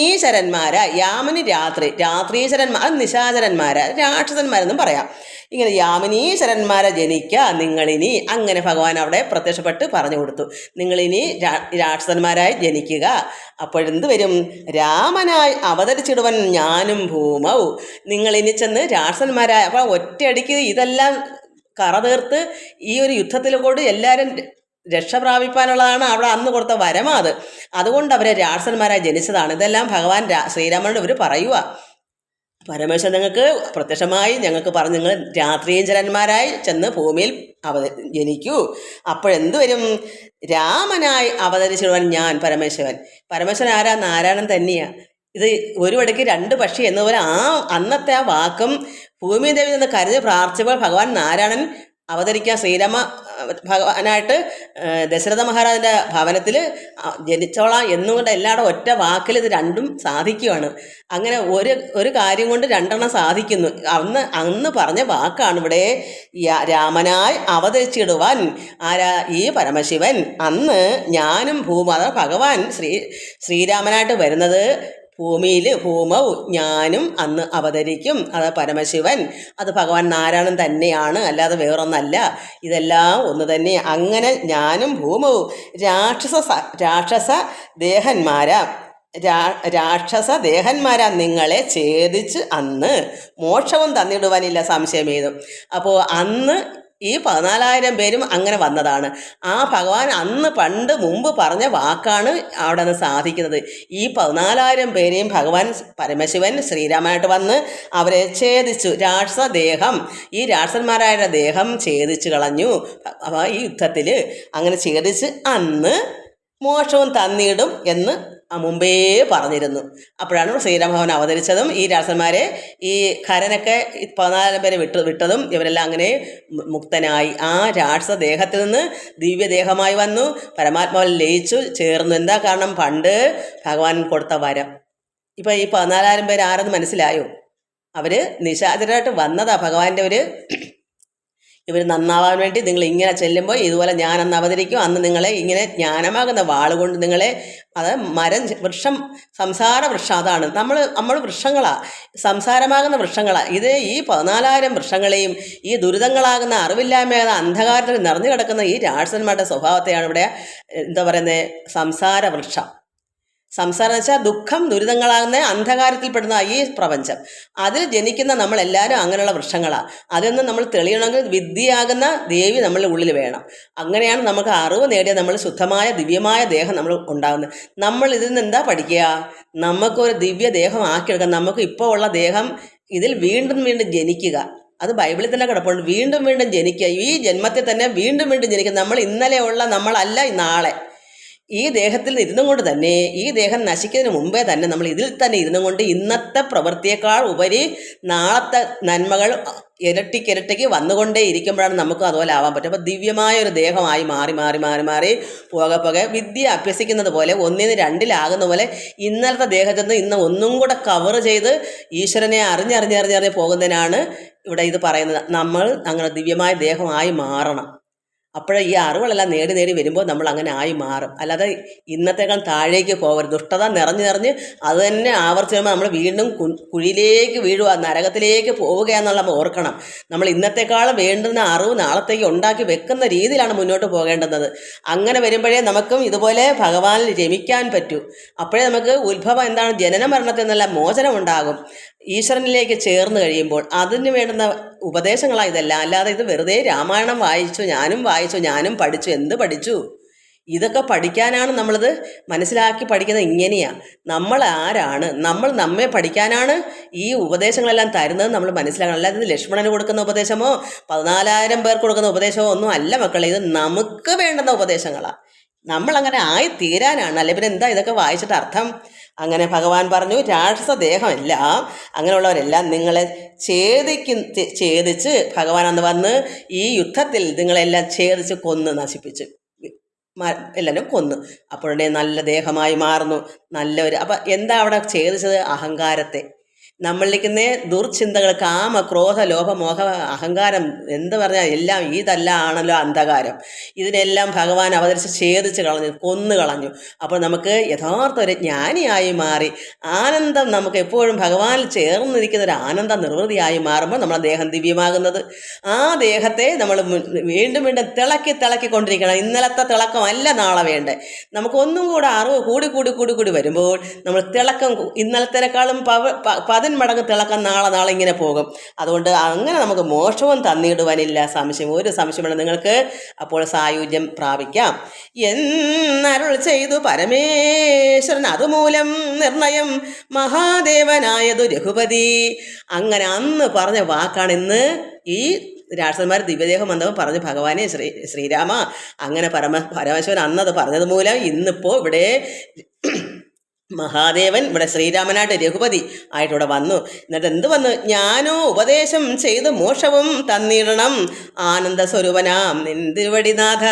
രാത്രീശ്വരന്മാർ, നിശാചരന്മാരാ, രാക്ഷസന്മാരെന്നും പറയാം. ഇങ്ങനെ യാമിനീശ്വരന്മാരെ ജനിക്ക നിങ്ങളിനി. അങ്ങനെ ഭഗവാൻ അവിടെ പ്രത്യക്ഷപ്പെട്ട് പറഞ്ഞു കൊടുത്തു. നിങ്ങളിനി രാക്ഷസന്മാരായി ജനിക്കുക. അപ്പോഴെന്ത് വരും? രാമനായി അവതരിച്ചിടുവൻ ഞാനും ഭൂമൗ. നിങ്ങളിനി ചെന്ന് രാക്ഷസന്മാരായ അപ്പം ഒറ്റയടിക്ക് ഇതെല്ലാം കറതീർത്ത് ഈ ഒരു യുദ്ധത്തിൽ കൂടി എല്ലാവരും രക്ഷ പ്രാപിപ്പാനുള്ളതാണ് അവിടെ അന്ന് കൊടുത്ത വരമാത്. അതുകൊണ്ട് അവരെ രാക്ഷസന്മാരായി ജനിച്ചതാണ്. ഇതെല്ലാം ഭഗവാൻ ശ്രീരാമനോട് ഇവർ പറയുക. പരമേശ്വരൻ നിങ്ങൾക്ക് പ്രത്യക്ഷമായി ഞങ്ങൾക്ക് പറഞ്ഞു, നിങ്ങൾ രാത്രീഞ്ചരന്മാരായി ചെന്ന് ഭൂമിയിൽ ജനിക്കൂ. അപ്പോഴെന്ത് വരും? രാമനായി അവതരിച്ചിടുവാൻ ഞാൻ പരമേശ്വരൻ ആരാ? നാരായണൻ തന്നെയാ. ഇത് ഒരു വടക്ക് രണ്ട് പക്ഷി എന്നതുപോലെ അന്നത്തെ ആ വാക്കും ഭൂമിദേവി നിന്ന് കരുതി പ്രാർത്ഥിച്ചപ്പോൾ ഭഗവാൻ നാരായണൻ അവതരിക്കാൻ ശ്രീരാമ ഭഗവാനായിട്ട് ദശരഥ മഹാരാജൻ്റെ ഭവനത്തിൽ ജനിച്ചോളാം എന്നുകൊണ്ട് എല്ലാവരും ഒറ്റ വാക്കിൽ ഇത് രണ്ടും സാധിക്കുകയാണ്. അങ്ങനെ ഒരു കാര്യം കൊണ്ട് രണ്ടെണ്ണം സാധിക്കുന്നു. അന്ന് പറഞ്ഞ വാക്കാണ് ഇവിടെ രാമനായി അവതരിച്ചിടുവാൻ. ആരാ? ഈ പരമശിവൻ. അന്ന് ഞാനും അതായത് ഭഗവാൻ ശ്രീരാമനായിട്ട് വരുന്നത് ഭൂമിയിൽ ഭൂമൗ ഞാനും അന്ന് അവതരിക്കും. അത് പരമശിവൻ, അത് ഭഗവാൻ നാരായണൻ തന്നെയാണ്, അല്ലാതെ വേറൊന്നല്ല. ഇതെല്ലാം ഒന്ന് തന്നെ. അങ്ങനെ ഞാനും ഭൂമൗ രാക്ഷസ ദേഹന്മാരാ നിങ്ങളെ ഛേദിച്ച് അന്ന് മോക്ഷവും തന്നിടുവാനില്ല സംശയമേതും. അപ്പോൾ അന്ന് ഈ 14,000 പേരും അങ്ങനെ വന്നതാണ്. ആ ഭഗവാൻ അന്ന് മുമ്പ് പറഞ്ഞ വാക്കാണ് അവിടെ നിന്ന് സാധിക്കുന്നത്. ഈ 14,000 പേരെയും ഭഗവാൻ പരമശിവൻ ശ്രീരാമനായിട്ട് വന്ന് അവരെ ഛേദിച്ചു. രാക്ഷസദേഹം, ഈ രാക്ഷസന്മാരായ ദേഹം ഛേദിച്ചു കളഞ്ഞു. അപ്പോൾ ഈ യുദ്ധത്തിൽ അങ്ങനെ ഛേദിച്ച് അന്ന് മോക്ഷവും തന്നിടും എന്ന് മുമ്പേ പറഞ്ഞിരുന്നു. അപ്പോഴാണ് ശ്രീരാമഭവൻ അവതരിച്ചതും ഈ രാക്ഷസന്മാരെ ഈ ഖരനൊക്കെ 14 പേരെ വിട്ടതും ഇവരെല്ലാം അങ്ങനെ മുക്തനായി. ആ രാക്ഷസ ദേഹത്തിൽ നിന്ന് ദിവ്യദേഹമായി വന്നു, പരമാത്മാവിൽ ലയിച്ചു ചേർന്നു. എന്താ കാരണം? പണ്ട് ഭഗവാൻ കൊടുത്ത വരം. ഇപ്പം ഈ 14,000 പേര് ആരെന്ന് മനസ്സിലായോ? അവർ നിശാചരായിട്ട് വന്നതാ ഭഗവാന്റെ ഇവർ നന്നാവാൻ വേണ്ടി. നിങ്ങൾ ഇങ്ങനെ ചെല്ലുമ്പോൾ ഇതുപോലെ ഞാൻ അന്ന് അവതരിക്കും, അന്ന് നിങ്ങളെ ഇങ്ങനെ ജ്ഞാനമാകുന്ന വാളുകൊണ്ട് നിങ്ങളെ, അത് വൃക്ഷം, സംസാര വൃക്ഷം, അതാണ് നമ്മൾ വൃക്ഷങ്ങളാണ്, സംസാരമാകുന്ന വൃക്ഷങ്ങളാണ്. ഇത് ഈ 14,000 വൃക്ഷങ്ങളെയും ഈ ദുരിതങ്ങളാകുന്ന അറിവില്ലായ്മയാകുന്ന അന്ധകാരത്തിൽ നിറഞ്ഞു കിടക്കുന്ന ഈ രാക്ഷസന്മാരുടെ സ്വഭാവത്തെയാണ് ഇവിടെ എന്താ പറയുന്നത്? സംസാര വൃക്ഷം. സംസാരം എന്ന് വെച്ചാൽ ദുഃഖം ദുരിതങ്ങളാകുന്ന അന്ധകാരത്തിൽപ്പെടുന്ന ഈ പ്രപഞ്ചം, അതിൽ ജനിക്കുന്ന നമ്മളെല്ലാവരും അങ്ങനെയുള്ള വൃക്ഷങ്ങളാണ്. അതിൽ നിന്ന് നമ്മൾ തെളിയണമെങ്കിൽ വിദ്യയാകുന്ന ദേവി നമ്മളുടെ ഉള്ളിൽ വേണം. അങ്ങനെയാണ് നമുക്ക് അറിവ് നേടിയ നമ്മൾ ശുദ്ധമായ ദിവ്യമായ ദേഹം നമ്മൾ ഉണ്ടാകുന്നത്. നമ്മൾ ഇതിൽ നിന്ന് എന്താ പഠിക്കുക? നമുക്കൊരു ദിവ്യ ദേഹം ആക്കിയെടുക്കാം. നമുക്ക് ഇപ്പോൾ ഉള്ള ദേഹം ഇതിൽ വീണ്ടും വീണ്ടും ജനിക്കുക. അത് ബൈബിളിൽ തന്നെ കിടപ്പുണ്ട്. വീണ്ടും വീണ്ടും ജനിക്കുക. ഈ ജന്മത്തിൽ തന്നെ വീണ്ടും വീണ്ടും ജനിക്കുക. നമ്മൾ ഇന്നലെ ഉള്ള നമ്മളല്ല നാളെ. ഈ ദേഹത്തിൽ ഇരുന്നും കൊണ്ട് തന്നെ, ഈ ദേഹം നശിക്കുന്നതിന് മുമ്പേ തന്നെ നമ്മൾ ഇതിൽ തന്നെ ഇരുന്നും കൊണ്ട് ഇന്നത്തെ പ്രവൃത്തിയേക്കാൾ ഉപരി നാളത്തെ നന്മകൾ ഇരട്ടിക്കിരട്ടിക്ക് വന്നുകൊണ്ടേ ഇരിക്കുമ്പോഴാണ് നമുക്ക് അതുപോലെ ആവാൻ പറ്റും. അപ്പോൾ ദിവ്യമായ ഒരു ദേഹമായി മാറി മാറി മാറി മാറി പോകെ വിദ്യ അഭ്യസിക്കുന്നത് പോലെ 1 ന് 2 പോലെ ഇന്നലത്തെ ദേഹത്തു നിന്ന് ഇന്ന് ഒന്നും കൂടെ കവർ ചെയ്ത് ഈശ്വരനെ അറിഞ്ഞറിഞ്ഞറിഞ്ഞറിഞ്ഞ് പോകുന്നതിനാണ് ഇവിടെ ഇത് പറയുന്നത്. നമ്മൾ അങ്ങനെ ദിവ്യമായ ദേഹമായി മാറണം. അപ്പോഴേ ഈ അറിവുകളെല്ലാം നേടി നേടി വരുമ്പോൾ നമ്മൾ അങ്ങനെ ആയി മാറും. അല്ലാതെ ഇന്നത്തേക്കാൾ താഴേക്ക് പോകരുത്. ദുഷ്ടത നിറഞ്ഞ് അത് തന്നെ ആവർത്തിക്കുമ്പോൾ നമ്മൾ വീണ്ടും കുഴിയിലേക്ക് വീഴുക, നരകത്തിലേക്ക് പോവുകയെന്നുള്ള നമ്മൾ ഓർക്കണം. നമ്മൾ ഇന്നത്തെക്കാളും വേണ്ടുന്ന അറിവ് നാളത്തേക്ക് ഉണ്ടാക്കി വെക്കുന്ന രീതിയിലാണ് മുന്നോട്ട് പോകേണ്ടുന്നത്. അങ്ങനെ വരുമ്പോഴേ നമുക്കും ഇതുപോലെ ഭഗവാനിൽ രമിക്കാൻ പറ്റൂ. അപ്പോഴേ നമുക്ക് ഉത്ഭവം എന്താണ്, ജനന മരണത്തിൽ നിന്നുള്ള മോചനം ഉണ്ടാകും. ഈശ്വരനിലേക്ക് ചേർന്ന് കഴിയുമ്പോൾ അതിന് വേണ്ടുന്ന ഉപദേശങ്ങളാണ് ഇതെല്ലാം. അല്ലാതെ ഇത് വെറുതെ രാമായണം വായിച്ചു, ഞാനും പഠിച്ചു. എന്ത് പഠിച്ചു? ഇതൊക്കെ പഠിക്കാനാണ് നമ്മളിത് മനസ്സിലാക്കി പഠിക്കുന്നത്. ഇങ്ങനെയാണ് നമ്മൾ ആരാണ്, നമ്മൾ നമ്മെ പഠിക്കാനാണ് ഈ ഉപദേശങ്ങളെല്ലാം തരുന്നത് നമ്മൾ മനസ്സിലാക്കണം. അല്ലാതെ ഇത് ലക്ഷ്മണന് കൊടുക്കുന്ന ഉപദേശമോ 14,000 പേർക്ക് കൊടുക്കുന്ന ഉപദേശമോ ഒന്നും അല്ല മക്കളെ. ഇത് നമുക്ക് വേണ്ടുന്ന ഉപദേശങ്ങളാണ്. നമ്മളങ്ങനെ ആയി തീരാനാണ്. അല്ലെ പിന്നെ എന്താ ഇതൊക്കെ വായിച്ചിട്ട് അർത്ഥം? അങ്ങനെ ഭഗവാൻ പറഞ്ഞു, രാക്ഷസ ദേഹമെല്ലാം അങ്ങനെയുള്ളവരെല്ലാം നിങ്ങളെ ഛേദിച്ച് ഭഗവാൻ അന്ന് വന്ന് ഈ യുദ്ധത്തിൽ നിങ്ങളെല്ലാം ഛേദിച്ച് കൊന്ന് നശിപ്പിച്ചു. എല്ലാവരും കൊന്നു. അപ്പോഴേ നല്ല ദേഹമായി മാറുന്നു. നല്ലൊരു അപ്പം എന്താ അവിടെ ഛേദിച്ചത്? അഹങ്കാരത്തെ. നമ്മളിരിക്കുന്ന ദുർചിന്തകൾ, കാമ ക്രോധ ലോഭ മോഹ അഹങ്കാരം എന്ത് പറഞ്ഞാൽ എല്ലാം ഇതെല്ലാം ആണല്ലോ അന്ധകാരം. ഇതിനെല്ലാം ഭഗവാൻ അവതരിച്ച് ഛേദിച്ച് കളഞ്ഞു, കൊന്നു കളഞ്ഞു. അപ്പോൾ നമുക്ക് യഥാർത്ഥ ഒരു ജ്ഞാനിയായി മാറി ആനന്ദം, നമുക്ക് എപ്പോഴും ഭഗവാനിൽ ചേർന്നിരിക്കുന്ന ഒരു ആനന്ദ നിർവൃതിയായി മാറുമ്പോൾ നമ്മളെ ദേഹം ദിവ്യമാകുന്നത്. ആ ദേഹത്തെ നമ്മൾ വീണ്ടും വീണ്ടും തിളക്കിക്കൊണ്ടിരിക്കണം. ഇന്നലത്തെ തിളക്കമല്ല നാളെ വേണ്ടേ. നമുക്കൊന്നും കൂടെ അറിവ് കൂടി വരുമ്പോൾ നമ്മൾ തിളക്കം ഇന്നലത്തേക്കാളും 10 മടങ്ങ് തിളക്കം നാളെ ഇങ്ങനെ പോകും. അതുകൊണ്ട് അങ്ങനെ നമുക്ക് മോക്ഷവും തന്നിടുവാനില്ല. ഒരു സംശയം വേണം നിങ്ങൾക്ക്. അപ്പോൾ സായുജ്യം പ്രാപിക്കാം എന്നരുൾ ചെയ്തു പരമേശ്വരൻ. അതുമൂലം നിർണയം മഹാദേവനായതു രഘുപതി. അങ്ങനെ അന്ന് പറഞ്ഞ വാക്കാണ് ഇന്ന് ഈ രാക്ഷസന്മാർ ദിവ്യദേഹം വന്നപ്പോൾ പറഞ്ഞു, ഭഗവാനെ ശ്രീരാമ അങ്ങനെ പരമേശ്വരൻ അന്നത് പറഞ്ഞത് മൂലം ഇന്നിപ്പോൾ ഇവിടെ മഹാദേവൻ ഇവിടെ ശ്രീരാമനായിട്ട് രഘുപതി ആയിട്ട് ഇവിടെ വന്നു. എന്നിട്ട് എന്ത് വന്നു? ഞാനോ ഉപദേശം ചെയ്ത് മോക്ഷവും തന്നിടണം ആനന്ദ സ്വരൂപനാം നിന്തിരുവടിനാഥ.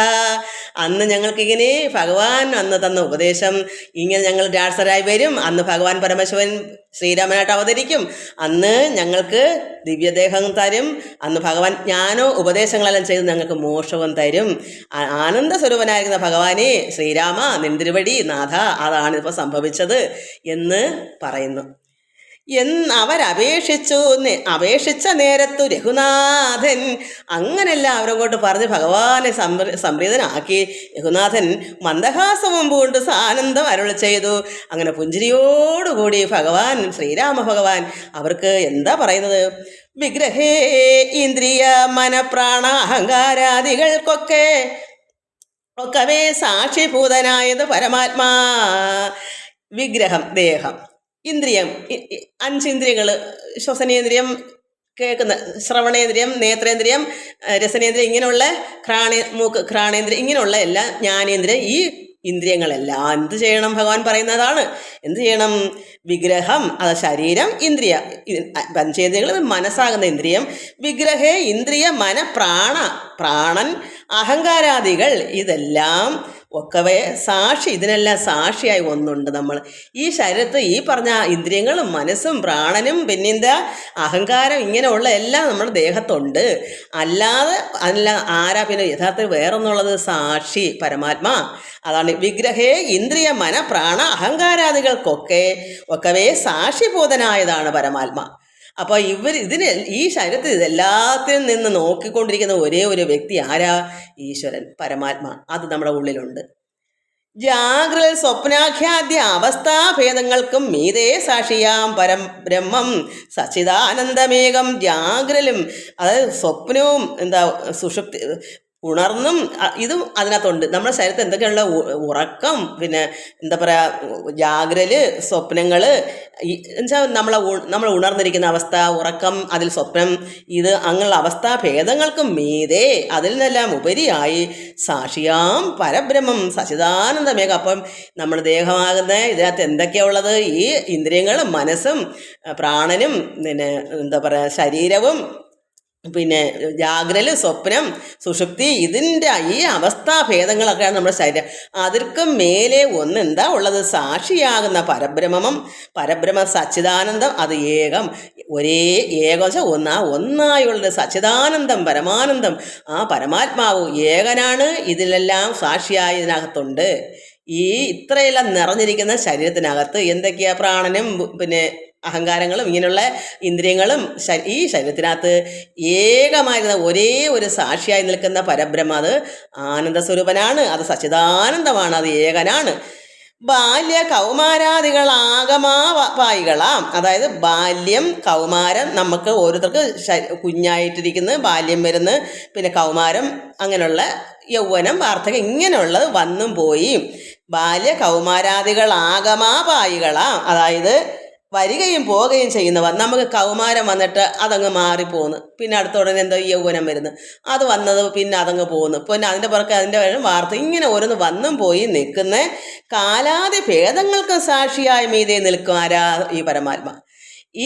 അന്ന് ഞങ്ങൾക്കിങ്ങനെ ഭഗവാൻ അന്ന് തന്ന ഉപദേശം, ഇങ്ങനെ ഞങ്ങൾ രാക്ഷസരായി വരും. അന്ന് ഭഗവാൻ പരമശിവൻ ശ്രീരാമനായിട്ട് അവതരിക്കും. അന്ന് ഞങ്ങൾക്ക് ദിവ്യദേഹം തരും. അന്ന് ഭഗവാൻ ജ്ഞാനോ ഉപദേശങ്ങളെല്ലാം ചെയ്ത് ഞങ്ങൾക്ക് മോക്ഷവും തരും. ആനന്ദ സ്വരൂപനായിരിക്കുന്ന ഭഗവാനെ ശ്രീരാമ നിന്തിരുവടി നാഥ, അതാണ് ഇപ്പോൾ സംഭവിച്ചത് എന്ന് പറയുന്നു. അപേക്ഷിച്ച നേരത്തു രഘുനാഥൻ അങ്ങനെല്ലാം അവരങ്ങോട്ട് പറഞ്ഞ് ഭഗവാനെ സംപ്രീതനാക്കി. രഘുനാഥൻ മന്ദഹാസവും പൂണ്ട് സാനന്ദം അരുൾ ചെയ്തു. അങ്ങനെ പുഞ്ചിരിയോടുകൂടി ഭഗവാൻ ശ്രീരാമ ഭഗവാൻ അവർക്ക് എന്താ പറയുന്നത്? വിഗ്രഹേ ഇന്ദ്രിയ മനപ്രാണ അഹങ്കാരാദികൾക്കൊക്കെ സാക്ഷിഭൂതനായത് പരമാത്മാ. വിഗ്രഹം ദേഹം, ഇന്ദ്രിയം 5 ഇന്ദ്രിയങ്ങൾ, ശ്വസനേന്ദ്രിയം, കേൾക്കുന്ന ശ്രവണേന്ദ്രിയം, നേത്രേന്ദ്രിയം, രസനേന്ദ്രിയം, ഇങ്ങനെയുള്ള ഘ്രാണേന്ദ്രിയം, ഇങ്ങനെയുള്ള എല്ലാ ജ്ഞാനേന്ദ്രിയം, ഈ ഇന്ദ്രിയങ്ങളെല്ലാം എന്ത് ചെയ്യണം? ഭഗവാൻ പറയുന്നതാണ്. എന്ത് ചെയ്യണം? വിഗ്രഹം അത് ശരീരം, ഇന്ദ്രിയ പഞ്ചേന്ദ്രിയങ്ങൾ, മനസ്സാകുന്ന ഇന്ദ്രിയം. വിഗ്രഹേ ഇന്ദ്രിയ മന പ്രാണൻ അഹങ്കാരാദികൾ ഇതെല്ലാം ഒക്കവേ സാക്ഷി. ഇതിനെല്ലാം സാക്ഷിയായി ഒന്നുണ്ട് നമ്മൾ. ഈ ശരീരത്ത് ഈ പറഞ്ഞ ഇന്ദ്രിയങ്ങളും മനസ്സും പ്രാണനും പിന്നെന്താ അഹങ്കാരം ഇങ്ങനെയുള്ള എല്ലാം നമ്മുടെ ദേഹത്തുണ്ട്. അല്ലാതെ ആരാ പിന്നെ യഥാർത്ഥത്തിൽ വേറൊന്നുള്ളത്? സാക്ഷി പരമാത്മാ. അതാണ് വിഗ്രഹേ ഇന്ദ്രിയ മന പ്രാണ അഹങ്കാരാദികൾക്കൊക്കെ സാക്ഷിബോധനായതാണ് പരമാത്മാ. അപ്പോൾ ഈ ശരീരത്തിൽ ഇതെല്ലാത്തിൽ നിന്ന് നോക്കിക്കൊണ്ടിരിക്കുന്ന ഒരേ ഒരു വ്യക്തി ആരാ? ഈശ്വരൻ പരമാത്മാ. അത് നമ്മുടെ ഉള്ളിലുണ്ട്. ജാഗ്രത സ്വപ്നാഖ്യാദ്യ അവസ്ഥാഭേദങ്ങൾക്കും മീതേ സാക്ഷിയാം പരം ബ്രഹ്മം സച്ചിദാനന്ദമേകം. ജാഗ്രലും അതായത് സ്വപ്നവും സുഷുപ്തി ഉണർന്നും ഇതും അതിനകത്തുണ്ട്. നമ്മുടെ ശരീരത്തിൽ എന്തൊക്കെയുള്ള ഉറക്കം, പിന്നെ ജാഗ്രല്, സ്വപ്നങ്ങൾ, എന്നുവെച്ചാൽ നമ്മൾ ഉണർന്നിരിക്കുന്ന അവസ്ഥ, ഉറക്കം, അതിൽ സ്വപ്നം, ഇത് അങ്ങനെയുള്ള അവസ്ഥാഭേദങ്ങൾക്കും മീതെ അതിൽ നിന്നെല്ലാം ഉപരിയായി സാക്ഷിയാം പരബ്രഹ്മം സച്ചിദാനന്ദമേകം. അപ്പം നമ്മുടെ ദേഹമാകുന്ന ഇതിനകത്ത് എന്തൊക്കെയാണ് ഉള്ളത്? ഈ ഇന്ദ്രിയങ്ങളും മനസ്സും പ്രാണനും പിന്നെ ശരീരവും പിന്നെ ജാഗ്രല്, സ്വപ്നം, സുഷുപ്തി, ഇതിൻ്റെ ഈ അവസ്ഥാഭേദങ്ങളൊക്കെയാണ് നമ്മുടെ ശരീരം. അതിർക്കും മേലെ എന്താ ഉള്ളത്? സാക്ഷിയാകുന്ന പരബ്രഹ്മ സച്ചിദാനന്ദം. അത് ഏകം, ഒരേ ഏകം വെച്ചാൽ ഒന്നായുള്ളത് സച്ചിദാനന്ദം, പരമാനന്ദം. ആ പരമാത്മാവ് ഏകനാണ്, ഇതിലെല്ലാം സാക്ഷിയായി ഇതിനകത്തുണ്ട്. ഈ ഇത്രയെല്ലാം നിറഞ്ഞിരിക്കുന്ന ശരീരത്തിനകത്ത് എന്തൊക്കെയാ? പ്രാണനും പിന്നെ അഹങ്കാരങ്ങളും ഇങ്ങനെയുള്ള ഇന്ദ്രിയങ്ങളും ഈ ശരീരത്തിനകത്ത് ഏകമായിരുന്ന ഒരേ ഒരു സാക്ഷിയായി നിൽക്കുന്ന പരബ്രഹ്മ, അത് ആനന്ദസ്വരൂപനാണ്, അത് സച്ചിദാനന്ദമാണ്, അത് ഏകനാണ്. ബാല്യ കൗമാരാദികളാകമാവായികളാം. അതായത് ബാല്യം, കൗമാരം, നമുക്ക് ഓരോരുത്തർക്ക് കുഞ്ഞായിട്ടിരിക്കുന്നു, ബാല്യം വരുന്നു, പിന്നെ കൗമാരം, അങ്ങനെയുള്ള യൗവനം, വാർദ്ധക്യം, ഇങ്ങനെയുള്ളത് വന്നും പോയി. ബാല്യ കൗമാരാദികളാകമാവായികളാം. അതായത് വരികയും പോവുകയും ചെയ്യുന്നവ. നമുക്ക് കൗമാരം വന്നിട്ട് അതങ്ങ് മാറിപ്പോകുന്നു, പിന്നെ അടുത്ത ഉടനെ യൗവനം വരുന്നു, അത് വന്നത് പിന്നെ അതങ്ങ് പോകുന്നു, പിന്നെ അതിൻ്റെ പുറകെ അതിൻ്റെ വാർത്ത, ഇങ്ങനെ ഓരോന്ന് വന്നും പോയി നിൽക്കുന്ന കാലാതി ഭേദങ്ങൾക്ക് സാക്ഷിയായ മീതെ നിൽക്കും ആരാ? ഈ പരമാത്മാ.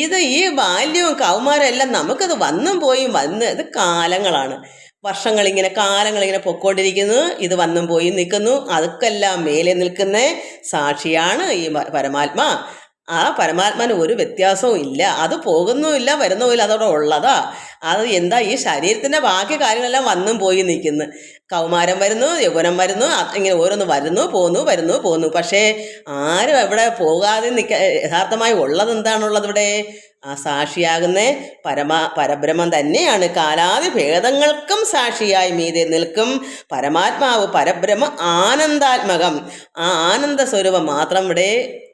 ഇത് ഈ ബാല്യവും കൗമാരം എല്ലാം നമുക്കത് വന്നും പോയും ഇത് കാലങ്ങളാണ്. കാലങ്ങളിങ്ങനെ പൊക്കോണ്ടിരിക്കുന്നു, ഇത് വന്നും പോയി നിൽക്കുന്നു. അതൊക്കെല്ലാം മേലെ നിൽക്കുന്ന സാക്ഷിയാണ് ഈ പരമാത്മാ. ആ പരമാത്മാന് ഒരു വ്യത്യാസവും ഇല്ല, അത് പോകുന്നുമില്ല വരുന്നുമില്ല, അതോടെ ഉള്ളതാ. അത് ഈ ശരീരത്തിൻ്റെ ബാക്കി കാര്യങ്ങളെല്ലാം വന്നും പോയി നിൽക്കുന്നു. കൗമാരം വരുന്നു, യൗവനം വരുന്നു, ഇങ്ങനെ ഓരോന്ന് വരുന്നു പോന്നു, വരുന്നു പോന്നു. പക്ഷേ ആരും എവിടെ പോകാതെ യഥാർത്ഥമായി ഉള്ളത് എന്താണുള്ളത് ഇവിടെ? ആ സാക്ഷിയാകുന്ന പരബ്രഹ്മം തന്നെയാണ്. കാലാതി ഭേദങ്ങൾക്കും സാക്ഷിയായി മീതെ നിൽക്കും പരമാത്മാവ് പരബ്രഹ്മ ആനന്ദാത്മകം. ആ ആനന്ദ സ്വരൂപം മാത്രം ഇവിടെ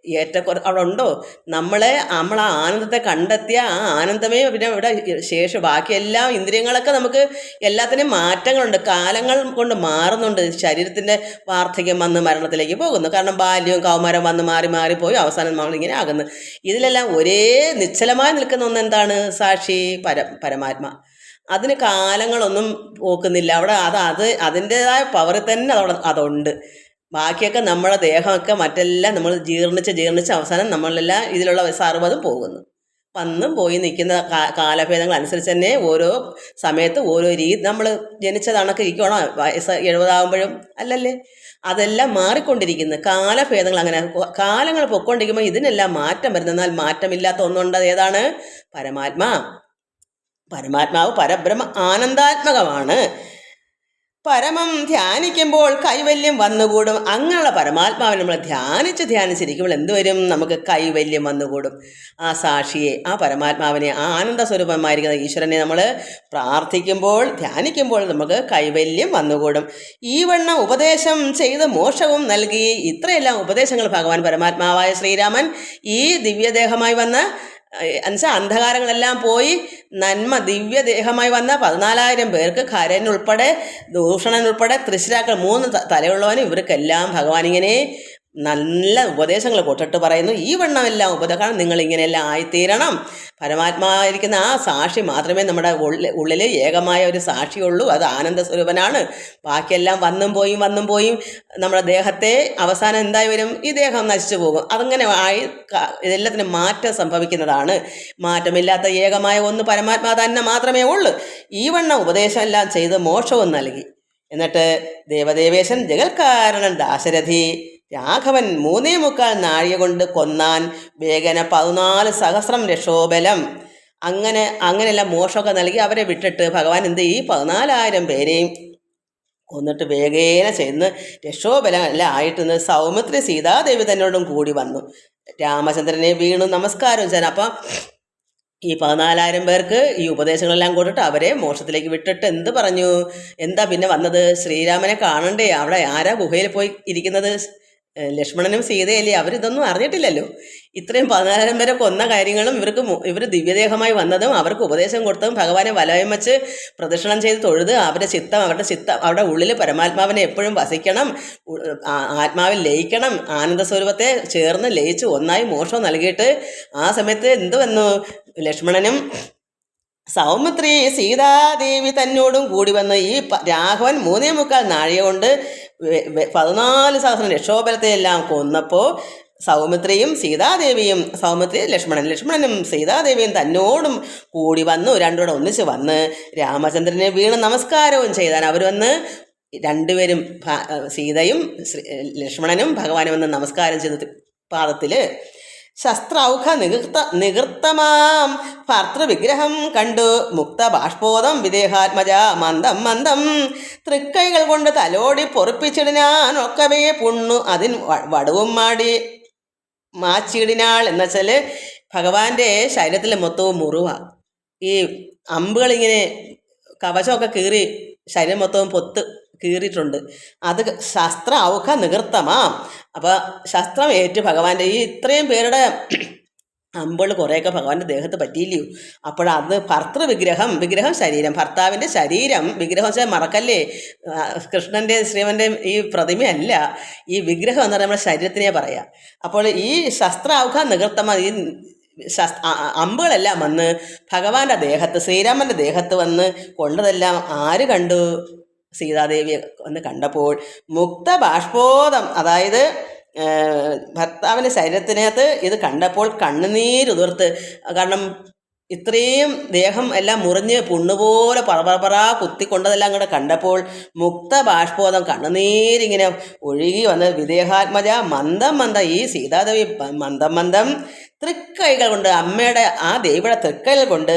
അവിടെ ഉണ്ടോ? നമ്മളെ ആ ആനന്ദത്തെ കണ്ടെത്തിയ ആ ആനന്ദമേ പിന്നെ ഇവിടെ ശേഷം ബാക്കിയെല്ലാം ഇന്ദ്രിയങ്ങളൊക്കെ നമുക്ക് എല്ലാത്തിനും മാറ്റങ്ങളുണ്ട്, കാലങ്ങൾ കൊണ്ട് മാറുന്നുണ്ട്. ശരീരത്തിൻ്റെ വാർദ്ധക്യം വന്ന് മരണത്തിലേക്ക് പോകുന്നു, കാരണം ബാല്യവും കൗമാരം വന്ന് മാറി മാറിപ്പോയി അവസാനം നമ്മളിങ്ങനെ ആകുന്നു. ഇതിലെല്ലാം ഒരേ നിശ്ചലമായി നിൽക്കുന്ന ഒന്നെന്താണ്? സാക്ഷി പരമാത്മ. അതിന് കാലങ്ങളൊന്നും പോക്കുന്നില്ല അവിടെ. അതിൻ്റെതായ പവറിൽ തന്നെ അതുണ്ട്. ബാക്കിയൊക്കെ നമ്മുടെ ദേഹമൊക്കെ മറ്റെല്ലാം നമ്മൾ ജീർണിച്ച് അവസാനം നമ്മളെല്ലാം ഇതിലുള്ള സർവ്വതും പോകുന്നു. വന്നും പോയി നിൽക്കുന്ന കാലഭേദങ്ങൾ അനുസരിച്ച് തന്നെ ഓരോ സമയത്ത് ഓരോ രീതി. നമ്മൾ ജനിച്ചതണക്ക് ഇരിക്കണോ വയസ്സ് 70 ആകുമ്പോഴും അല്ലല്ലേ? അതെല്ലാം മാറിക്കൊണ്ടിരിക്കുന്നു. കാലഭേദങ്ങൾ അങ്ങനെ കാലങ്ങൾ പൊയ്ക്കൊണ്ടിരിക്കുമ്പോൾ ഇതിനെല്ലാം മാറ്റം വരുന്നത്. എന്നാൽ മാറ്റമില്ലാത്ത ഒന്നുണ്ട്, ഏതാണ്? പരമാത്മാവ് പരബ്രഹ്മ ആനന്ദാത്മകമാണ്. പരമം ധ്യാനിക്കുമ്പോൾ കൈവല്യം വന്നുകൂടും. അങ്ങനെയുള്ള പരമാത്മാവിനെ നമ്മൾ ധ്യാനിച്ചിരിക്കുമ്പോൾ എന്തുവരും? നമുക്ക് കൈവല്യം വന്നുകൂടും. ആ സാക്ഷിയെ, ആ പരമാത്മാവിനെ, ആ ആനന്ദ സ്വരൂപമായിരിക്കുന്ന ഈശ്വരനെ നമ്മൾ പ്രാർത്ഥിക്കുമ്പോൾ ധ്യാനിക്കുമ്പോൾ നമുക്ക് കൈവല്യം വന്നുകൂടും. ഈ വണ്ണം ഉപദേശം ചെയ്ത് മോക്ഷവും നൽകി. ഇത്രയെല്ലാം ഉപദേശങ്ങൾ ഭഗവാൻ പരമാത്മാവായ ശ്രീരാമൻ ഈ ദിവ്യദേഹമായി വന്ന അന്ധകാരങ്ങളെല്ലാം പോയി നന്മ ദിവ്യദേഹമായി വന്ന 14,000 പേർക്ക്, ഖരനുൾപ്പെടെ ദൂഷണനുൾപ്പെടെ തൃശ്ശിരാക്കൾ 3 തലയുള്ളവനും ഇവർക്കെല്ലാം ഭഗവാൻ ഇങ്ങനെ നല്ല ഉപദേശങ്ങൾ കൊട്ടിട്ട് പറയുന്നു. ഈ വണ്ണമെല്ലാം ഉപദേശം നിങ്ങളിങ്ങനെയെല്ലാം ആയിത്തീരണം. പരമാത്മായിരിക്കുന്ന ആ സാക്ഷി മാത്രമേ നമ്മുടെ ഉള്ളിൽ ഏകമായ ഒരു സാക്ഷിയുള്ളൂ. അത് ആനന്ദ സ്വരൂപനാണ്. ബാക്കിയെല്ലാം വന്നും പോയും നമ്മുടെ ദേഹത്തെ അവസാനം എന്തായി വരും? ഈ ദേഹം നശിച്ചു പോകും. അതങ്ങനെ ഇതെല്ലാത്തിനും മാറ്റം സംഭവിക്കുന്നതാണ്. മാറ്റമില്ലാത്ത ഏകമായ ഒന്ന് പരമാത്മാ തന്നെ മാത്രമേ ഉള്ളൂ. ഈ വണ്ണം ഉപദേശം എല്ലാം ചെയ്ത് മോക്ഷവും നൽകി. എന്നിട്ട് ദേവദേവേശൻ ജഗൽക്കാരണൻ ദാശരഥി രാഘവൻ 3.25 നാഴിക കൊണ്ട് കൊന്നാൻ വേഗന 14,000 രക്ഷോബലം. അങ്ങനെയെല്ലാം മോക്ഷമൊക്കെ നൽകി അവരെ വിട്ടിട്ട് ഭഗവാൻ ഈ 14,000 പേരെയും കൊന്നിട്ട് വേഗേന ചെന്ന് രക്ഷോബലം എല്ലാം ആയിട്ട് സൗമിത്രി സീതാദേവി തന്നോടും കൂടി വന്നു. രാമചന്ദ്രനെ വീണു നമസ്കാരം ചെയ്യാൻ. അപ്പം ഈ 14,000 പേർക്ക് ഈ ഉപദേശങ്ങളെല്ലാം കൊടുത്തിട്ട് അവരെ മോക്ഷത്തിലേക്ക് വിട്ടിട്ട് എന്ത് പറഞ്ഞു? എന്താ പിന്നെ വന്നത്? ശ്രീരാമനെ കാണണ്ടേ? അവിടെ ആരാ ഗുഹയിൽ പോയി ഇരിക്കുന്നത്? ലക്ഷ്മണനും സീതയല്ലേ, അവരിതൊന്നും അറിഞ്ഞിട്ടില്ലല്ലോ. ഇത്രയും 14 പേരെ കൊന്ന കാര്യങ്ങളും ഇവർ ദിവ്യദേഹമായി വന്നതും അവർക്ക് ഉപദേശം കൊടുത്തതും ഭഗവാനെ വലയം വെച്ച് പ്രദക്ഷിണം ചെയ്ത് തൊഴുത് അവരുടെ ചിത്തം അവരുടെ ഉള്ളിൽ പരമാത്മാവിനെ എപ്പോഴും വസിക്കണം, ആത്മാവിൽ ലയിക്കണം, ആനന്ദസ്വരൂപത്തെ ചേർന്ന് ലയിച്ച് ഒന്നായി മോക്ഷം നൽകിയിട്ട് ആ സമയത്ത് എന്ത് വന്നു? ലക്ഷ്മണനും സൗമിത്രി സീതാദേവി തന്നോടും കൂടി വന്ന് ഈ രാഘവൻ 3.25 നാഴിക കൊണ്ട് 14,000 രക്ഷോബലത്തെയെല്ലാം കൊന്നപ്പോൾ സൗമിത്രിയും സീതാദേവിയും ലക്ഷ്മണനും സീതാദേവിയും തന്നോടും കൂടി വന്നു, രണ്ടുകൂടെ ഒന്നിച്ച് വന്ന് രാമചന്ദ്രനെ വീണ് നമസ്കാരവും ചെയ്താൻ അവർ വന്ന് രണ്ടുപേരും സീതയും ലക്ഷ്മണനും ഭഗവാനെ വന്ന് നമസ്കാരം ചെയ്ത് പാദത്തിൽ ശസ്ത്രൗഘ നികൃത്തമാം ഭർത്തൃവിഗ്രഹം കണ്ടു മുക്ത ബാഷ്പോദം വിദേഹാത്മജ മന്ദം മന്ദം തൃക്കൈകൾ കൊണ്ട് തലോടി പൊറുപ്പിച്ചിടിനാൻ ഒക്കവേ പുണ്ണു അതിൻ വടവും മാച്ചിടിനാൾ എന്നുവെച്ചാൽ ഭഗവാന്റെ ശരീരത്തിൽ മൊത്തവും മുറിവ. ഈ അമ്പുകളിങ്ങനെ കവചമൊക്കെ കീറി ശരീരം മൊത്തവും കീറിയിട്ടുണ്ട്. അത് ശസ്ത്ര ഔഘ നികൃത്തമാം. അപ്പോൾ ശസ്ത്രം ഏറ്റ് ഭഗവാന്റെ ഈ ഇത്രയും പേരുടെ അമ്പുകൾ കുറേയൊക്കെ ഭഗവാന്റെ ദേഹത്ത് പറ്റിയില്ലയോ. അപ്പോഴത് വിഗ്രഹം ശരീരം, ഭർത്താവിൻ്റെ ശരീരം. വിഗ്രഹം വെച്ചാൽ മറക്കല്ലേ, കൃഷ്ണൻ്റെ ശ്രീമൻ്റെയും ഈ പ്രതിമയല്ല, ഈ വിഗ്രഹം എന്ന് പറയുമ്പോൾ നമ്മുടെ ശരീരത്തിനെ പറയാം. അപ്പോൾ ഈ ശസ്ത്രൗഘ നികൃത്തമാ, ഈ അമ്പുകളെല്ലാം വന്ന് ഭഗവാന്റെ ദേഹത്ത്, ശ്രീരാമൻ്റെ ദേഹത്ത് വന്ന് കൊണ്ടതെല്ലാം ആര് കണ്ടു? സീതാദേവിയെ വന്ന് കണ്ടപ്പോൾ മുക്ത ബാഷ്പോദം, അതായത് ഭർത്താവിൻ്റെ ശരീരത്തിനകത്ത് ഇത് കണ്ടപ്പോൾ കണ്ണുനീരുതിർത്ത്, കാരണം ഇത്രയും ദേഹം എല്ലാം മുറിഞ്ഞ് പുണ്ണുപോലെ പറ കുത്തിക്കൊണ്ടതെല്ലാം കൂടെ കണ്ടപ്പോൾ മുക്ത ബാഷ്പോദം കണ്ണുനീരിങ്ങനെ ഒഴുകി വന്ന് വിദേഹാത്മജ മന്ദം മന്ദം, ഈ സീതാദേവി മന്ദം മന്ദം തൃക്കൈകൾ കൊണ്ട്, അമ്മയുടെ ആ ദേവിയുടെ തൃക്കൈകൾ കൊണ്ട്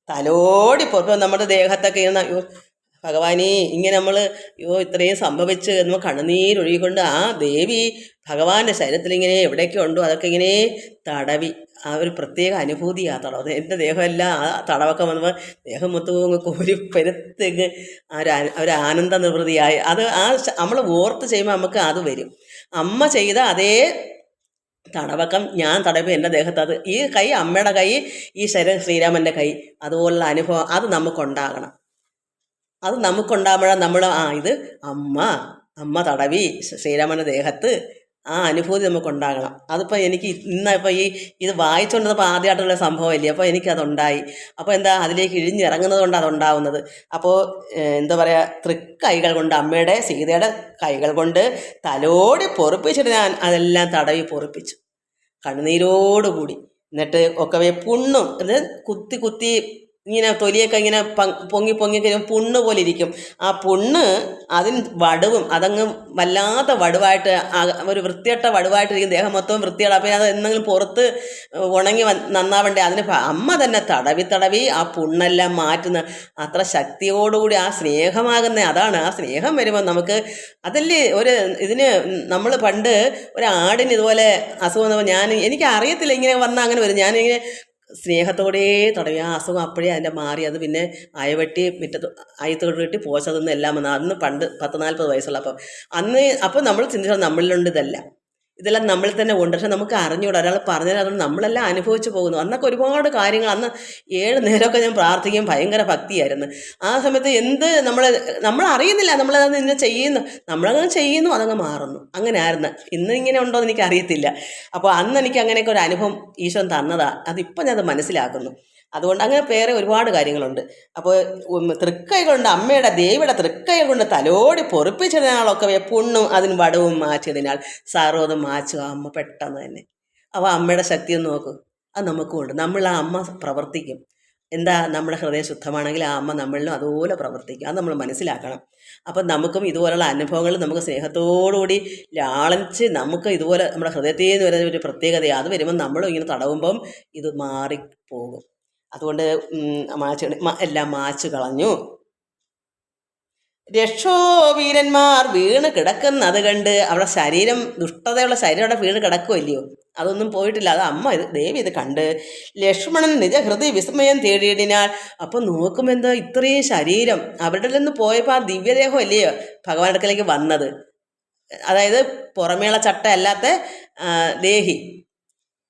തലോടി പുറത്ത് നമ്മുടെ ദേഹത്തൊക്കെ ഇരുന്ന ഭഗവാനേ, ഇങ്ങനെ നമ്മൾ ഇത്രയും സംഭവിച്ച് നമ്മൾ കണ്ണുനീരൊഴുകിക്കൊണ്ട് ആ ദേവി ഭഗവാന്റെ ശരീരത്തിൽ ഇങ്ങനെ എവിടെയൊക്കെ ഉണ്ടോ അതൊക്കെ ഇങ്ങനെ തടവി. ആ ഒരു പ്രത്യേക അനുഭൂതിയാണ് തടവ്. എൻ്റെ ദേഹമെല്ലാം ആ തടവൊക്കെ വന്നപ്പോൾ ദേഹം മൊത്തവും കോരി പെരുത്തേക്ക് ഒരു ആനന്ദ നിവൃത്തിയായി. അത് നമ്മൾ ഓർത്ത് ചെയ്യുമ്പോൾ നമുക്ക് അത് വരും. അമ്മ ചെയ്ത അതേ തടവക്കം ഞാൻ തടവി എൻ്റെ ദേഹത്ത്, അത് ഈ കൈ അമ്മയുടെ കൈ, ഈ ശരീരം ശ്രീരാമൻ്റെ കൈ, അതുപോലുള്ള അനുഭവം അത് നമുക്കുണ്ടാകണം. അത് നമുക്കുണ്ടാകുമ്പോഴാണ് നമ്മൾ ഇത് അമ്മ തടവി ശ്രീരാമൻ്റെ ദേഹത്ത്, ആ അനുഭൂതി നമുക്കുണ്ടാകണം. അതിപ്പോൾ എനിക്ക് ഇന്നിപ്പോൾ ഇത് വായിച്ചുകൊണ്ടപ്പോൾ ആദ്യമായിട്ടുള്ള സംഭവമില്ലേ, അപ്പോൾ എനിക്കതുണ്ടായി. അപ്പോൾ എന്താ, അതിലേക്ക് ഇഴിഞ്ഞിറങ്ങുന്നത് കൊണ്ട് അതുണ്ടാവുന്നത്. അപ്പോൾ എന്താ പറയുക, തൃക്കൈകൾ കൊണ്ട്, അമ്മയുടെ സീതയുടെ കൈകൾ കൊണ്ട് തലോടി പൊറുപ്പിച്ചിട്ട് ഞാൻ അതെല്ലാം തടവി പൊറുപ്പിച്ചു കണ്ണുനീരോടുകൂടി. എന്നിട്ട് ഒക്കവേ പുണ്ണും, ഇത് കുത്തി ഇങ്ങനെ തൊലിയൊക്കെ ഇങ്ങനെ പൊങ്ങി കഴിയുമ്പോൾ പുണ്ണ് പോലെ ഇരിക്കും. ആ പുണ്ണ് അതിന് വടുവും, അതങ്ങ് വല്ലാത്ത വടുവായിട്ട്, ഒരു വൃത്തിയട്ട വടുവായിട്ടിരിക്കും, ദേഹം മൊത്തവും വൃത്തിയാണ്. അപ്പോൾ അത് എന്തെങ്കിലും പുറത്ത് ഉണങ്ങി നന്നാവണ്ടേ, അതിന് അമ്മ തന്നെ തടവി ആ പുണ്ണെല്ലാം മാറ്റുന്ന അത്ര ശക്തിയോടുകൂടി ആ സ്നേഹമാകുന്ന, അതാണ് ആ സ്നേഹം വരുമ്പോൾ നമുക്ക് അതല്ലേ ഇതിന് നമ്മൾ പണ്ട് ഒരു ആടിന് ഇതുപോലെ അസുഖം വന്നപ്പോൾ എനിക്ക് അറിയത്തില്ല, ഇങ്ങനെ വന്നാൽ അങ്ങനെ വരും. ഞാനിങ്ങനെ സ്നേഹത്തോടെ തടവി ആ അസുഖം അപ്പോഴേ അതിൻ്റെ മാറി. അത് പിന്നെ അയവെട്ടി അയത്തോട് വെട്ടി പോച്ചതൊന്നും എല്ലാം വന്നു. അന്ന് പണ്ട് 10-40 വയസ്സുള്ളപ്പം അപ്പോൾ നമ്മൾ ചിന്തിച്ചാൽ നമ്മളിലുണ്ട് ഇതെല്ലാം നമ്മളിൽ തന്നെ ഉണ്ട്. പക്ഷെ നമുക്ക് അറിഞ്ഞുകൂടാ, ഒരാൾ പറഞ്ഞാൽ അതുകൊണ്ട് നമ്മളെല്ലാം അനുഭവിച്ച് പോകുന്നു. അന്നൊക്കെ ഒരുപാട് കാര്യങ്ങൾ, അന്ന് 7 നേരമൊക്കെ ഞാൻ പ്രാർത്ഥിക്കും, ഭയങ്കര ഭക്തിയായിരുന്നു. ആ സമയത്ത് നമ്മൾ അറിയുന്നില്ല, നമ്മളത് ഇങ്ങനെ ചെയ്യുന്നു, നമ്മളങ്ങനെ ചെയ്യുന്നു, അതങ്ങ് മാറുന്നു. അങ്ങനെ ആയിരുന്നു. ഇന്ന് ഇങ്ങനെ ഉണ്ടോ എന്ന് എനിക്കറിയത്തില്ല. അപ്പോൾ അന്ന് എനിക്ക് അങ്ങനെയൊക്കെ ഒരു അനുഭവം ഈശ്വരൻ തന്നതാണ്. അതിപ്പോൾ ഞാനത് മനസ്സിലാക്കുന്നു. അതുകൊണ്ട് അങ്ങനെ വേറെ ഒരുപാട് കാര്യങ്ങളുണ്ട്. അപ്പോൾ തൃക്കൈകളുണ്ട്, അമ്മയുടെ ദേവിയുടെ തൃക്കൈകൾ കൊണ്ട് തലോടി പൊറുപ്പിച്ചതിനാളൊക്കെ പുണ്ണും അതിന് വടവും മാറ്റിയതിനാൽ സർവ്വതും മാച്ചു അമ്മ പെട്ടെന്ന് തന്നെ. അപ്പോൾ അമ്മയുടെ ശക്തി ഒന്ന് നോക്കൂ, അത് നമുക്കുമുണ്ട്. നമ്മൾ ആ അമ്മ പ്രവർത്തിക്കും. എന്താ, നമ്മുടെ ഹൃദയം ശുദ്ധമാണെങ്കിൽ ആ അമ്മ നമ്മളിലും അതുപോലെ പ്രവർത്തിക്കും. അത് നമ്മൾ മനസ്സിലാക്കണം. അപ്പം നമുക്കും ഇതുപോലുള്ള അനുഭവങ്ങൾ നമുക്ക് സ്നേഹത്തോടുകൂടി ലാളിച്ച് നമുക്ക് ഇതുപോലെ നമ്മുടെ ഹൃദയത്തിൽ നിന്ന് വരുന്ന ഒരു പ്രത്യേകതയാണ്. അത് വരുമ്പോൾ നമ്മളും ഇങ്ങനെ തടവുമ്പം ഇത് മാറിപ്പോകും. അതുകൊണ്ട് എല്ലാം മാച്ചു കളഞ്ഞു. രക്ഷോവീരന്മാർ വീണ് കിടക്കുന്നത് കണ്ട് അവരുടെ ശരീരം, ദുഷ്ടതയുള്ള ശരീരം അവിടെ വീണ് കിടക്കുമല്ലയോ, അതൊന്നും പോയിട്ടില്ല. അത് അമ്മ ദേവി ഇത് കണ്ട് ലക്ഷ്മണൻ നിജഹൃദയ വിസ്മയം തേടിയിടിനാൽ. അപ്പം നോക്കുമ്പോൾ എന്താ, ഇത്രയും ശരീരം അവരുടെ നിന്ന് പോയപ്പോൾ ആ ദിവ്യദേഹം അല്ലയോ ഭഗവാൻ അടുക്കലേക്ക് വന്നത്. അതായത് പുറമേള ചട്ട അല്ലാത്ത ദേഹി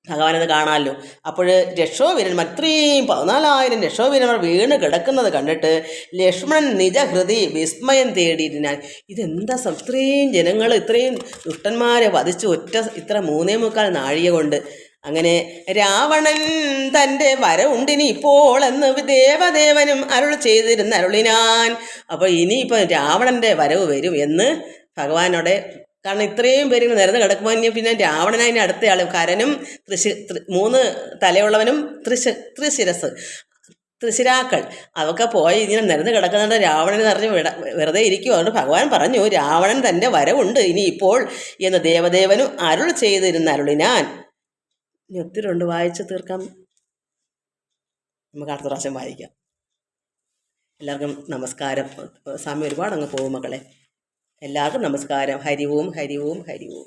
ഭഗവാനത് കാണാമല്ലോ. അപ്പോൾ രക്ഷോവീരന്മാർ ഇത്രയും 14,000 രക്ഷോവീരന്മാർ വീണ് കിടക്കുന്നത് കണ്ടിട്ട് ലക്ഷ്മണൻ നിജഹൃതി വിസ്മയം തേടിയിരുന്നാൽ ഇതെന്താ ഇത്രയും ജനങ്ങൾ ഇത്രയും ദുഷ്ടന്മാരെ വധിച്ച് ഇത്ര 3.25 നാഴിക കൊണ്ട്. അങ്ങനെ രാവണൻ തൻ്റെ വരവുണ്ടിനി ഇപ്പോൾ എന്ന് ദേവദേവനും അരുൾ ചെയ്തിരുന്ന അരുളിനാൻ. അപ്പോൾ ഇനിയിപ്പോൾ രാവണൻ്റെ വരവ് വരും എന്ന് ഭഗവാനോടെ, കാരണം ഇത്രയും പേര് നിരന്ന് കിടക്കുമ്പോൾ ഇനി പിന്നെ രാവണനതിന് അടുത്തയാൾ കരനും 3 തലയുള്ളവനും ത്രിശിരസ് ത്രിശിരാക്കൾ അതൊക്കെ പോയി ഇങ്ങനെ നിരന്ന് കിടക്കുന്നുണ്ട്. രാവണൻ നിറഞ്ഞ് വെറുതെ ഇരിക്കും. അതുകൊണ്ട് ഭഗവാൻ പറഞ്ഞു രാവണൻ തൻ്റെ വരവുണ്ട് ഇനി ഇപ്പോൾ എന്ന് ദേവദേവനും അരുൾ ചെയ്തിരുന്ന അരുളിനാൻ. ഇനി ഒത്തിരി ഉണ്ട്, വായിച്ച് തീർക്കാം. നമുക്ക് അടുത്ത പ്രാവശ്യം വായിക്കാം. എല്ലാവർക്കും നമസ്കാരം. സമയം ഒരുപാട് അങ്ങ് പോകും മക്കളെ. എല്ലാവർക്കും നമസ്കാരം. ഹരി ഓം ഹരി ഓം ഹരി ഓം.